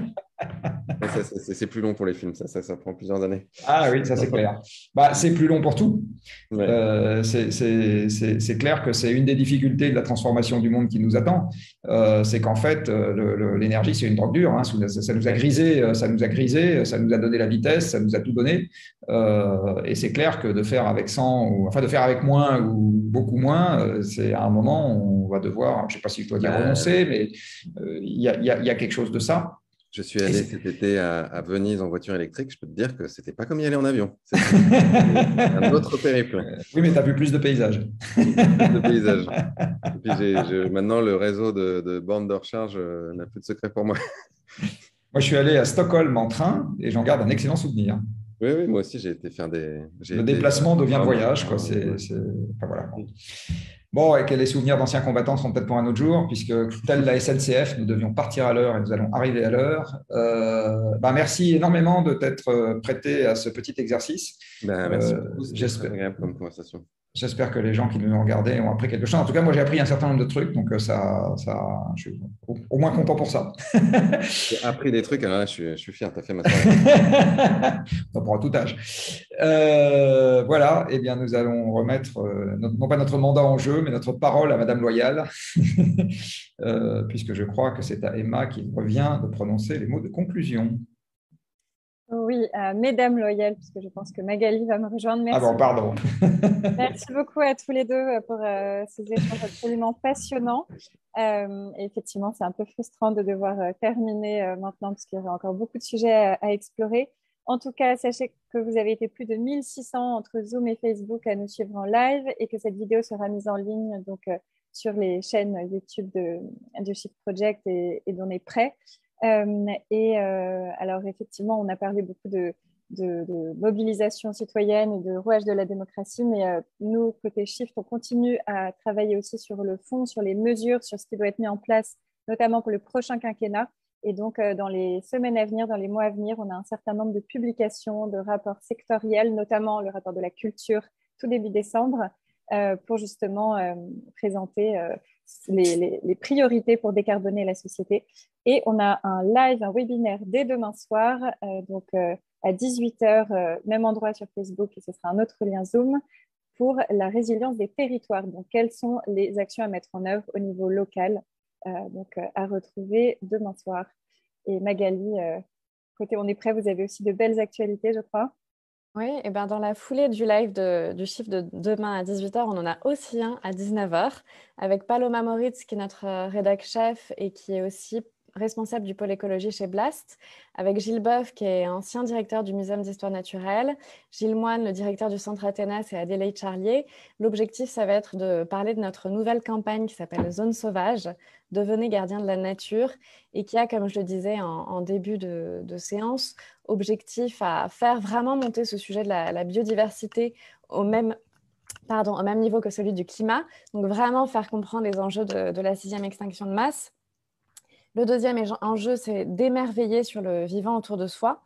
Mais ça, c'est plus long pour les films. Ça prend plusieurs années. Ah oui, ça c'est clair. Bah, c'est plus long pour tout. Ouais. C'est clair que c'est une des difficultés de la transformation du monde qui nous attend. C'est qu'en fait, l'énergie, c'est une drogue dure, hein. Ça nous a grisé, ça nous a grisé, ça nous a donné la vitesse, ça nous a tout donné. Et c'est clair que de faire avec 100, enfin de faire avec moins ou beaucoup moins, c'est à un moment, on va devoir, je ne sais pas si je dois dire Bah, renoncer, mais il y a quelque chose de ça. je suis Et allé c'est- cet été à Venise en voiture électrique. Je peux te dire que c'était pas comme y aller en avion. C'était un autre périple. Oui, mais tu as vu plus de paysages. J'ai vu plus de paysages. Et puis maintenant, le réseau de bornes de recharge n'a plus de secret pour moi. Moi, je suis allé à Stockholm en train et j'en garde un excellent souvenir. Oui, oui, moi aussi, j'ai été faire j'ai Le été déplacement devient le voir un voyage, quoi. train, ouais. Enfin, voilà. Bon, et que les souvenirs d'anciens combattants seront peut-être pour un autre jour, puisque telle la SNCF, nous devions partir à l'heure et nous allons arriver à l'heure. Merci énormément de t'être prêté à ce petit exercice. Ben, merci Euh, beaucoup, c'était très j'espère, agréable comme conversation. j'espère que les gens qui nous ont regardés ont appris quelque chose. En tout cas, moi, j'ai appris un certain nombre de trucs, donc je suis au moins content pour ça. J'ai appris des trucs, alors là, je suis fier, tu as fait ma soirée. On prend tout âge. Voilà, eh bien, nous allons remettre, non pas notre mandat en jeu, mais notre parole à Madame Loyal, puisque je crois que c'est à Emma qu'il revient de prononcer les mots de conclusion. Oui, mesdames loyales, puisque je pense que Magali va me rejoindre. Ah bon, pardon. Merci beaucoup à tous les deux pour ces échanges absolument passionnants. Et effectivement, c'est un peu frustrant de devoir terminer maintenant, parce qu'il y aura encore beaucoup de sujets à explorer. En tout cas, sachez que vous avez été plus de 1600 entre Zoom et Facebook à nous suivre en live et que cette vidéo sera mise en ligne donc, sur les chaînes YouTube du Shift Project et d'On est prêt. Alors, effectivement, on a parlé beaucoup de mobilisation citoyenne et de rouage de la démocratie, mais nous, côté Shift, on continue à travailler aussi sur le fond, sur les mesures, sur ce qui doit être mis en place, notamment pour le prochain quinquennat. Et donc, dans les semaines à venir, dans les mois à venir, on a un certain nombre de publications, de rapports sectoriels, notamment le rapport de la culture, tout début décembre, pour justement présenter les priorités pour décarboner la société. Et on a un live, un webinaire dès demain soir, à 18h, même endroit sur Facebook, et ce sera un autre lien Zoom, pour la résilience des territoires. Donc, quelles sont les actions à mettre en œuvre au niveau local, à retrouver demain soir. Et Magali, côté On est prêt, vous avez aussi de belles actualités, je crois. Oui, et ben dans la foulée du live du chiffre de demain à 18h, on en a aussi un à 19h avec Paloma Moritz, qui est notre rédac chef et qui est aussi responsable du pôle écologie chez Blast, avec Gilles Boeuf, qui est ancien directeur du Muséum d'histoire naturelle, Gilles Moine, le directeur du Centre Athénas, et Adélaïde Charlier. L'objectif, ça va être de parler de notre nouvelle campagne qui s'appelle Zone Sauvage, devenez gardien de la nature, et qui a, comme je le disais en début de séance, objectif à faire vraiment monter ce sujet de la biodiversité au même au même niveau que celui du climat. Donc, vraiment faire comprendre les enjeux de la 6e extinction de masse. Le deuxième enjeu, c'est d'émerveiller sur le vivant autour de soi.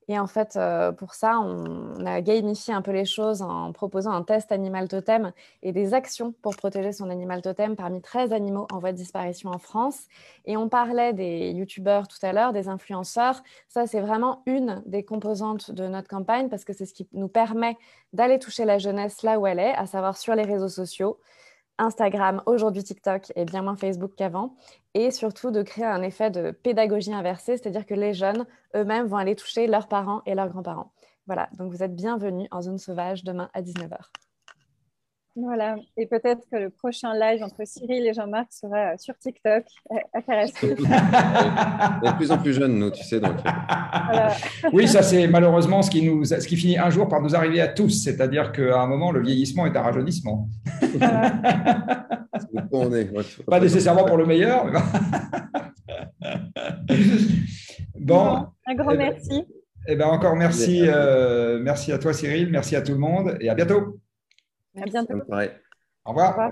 Et en fait, pour ça, on a gamifié un peu les choses en proposant un test animal totem et des actions pour protéger son animal totem parmi 13 animaux en voie de disparition en France. Et on parlait des youtubeurs tout à l'heure, des influenceurs. Ça, c'est vraiment une des composantes de notre campagne parce que c'est ce qui nous permet d'aller toucher la jeunesse là où elle est, à savoir sur les réseaux sociaux. Instagram, aujourd'hui TikTok et bien moins Facebook qu'avant, et surtout de créer un effet de pédagogie inversée, c'est-à-dire que les jeunes eux-mêmes vont aller toucher leurs parents et leurs grands-parents. Voilà, donc vous êtes bienvenus en zone sauvage demain à 19h. Voilà, et peut-être que le prochain live entre Cyril et Jean-Marc sera sur TikTok, à Carasco. On est de plus en plus jeunes, nous, tu sais. Donc... Voilà. Oui, ça c'est malheureusement ce qui finit un jour par nous arriver à tous, c'est-à-dire qu'à un moment, le vieillissement est un rajeunissement. Voilà. Pas nécessairement pour le meilleur. Bon, un grand merci. Encore merci, merci à toi Cyril, merci à tout le monde et à bientôt. À bientôt. Au revoir.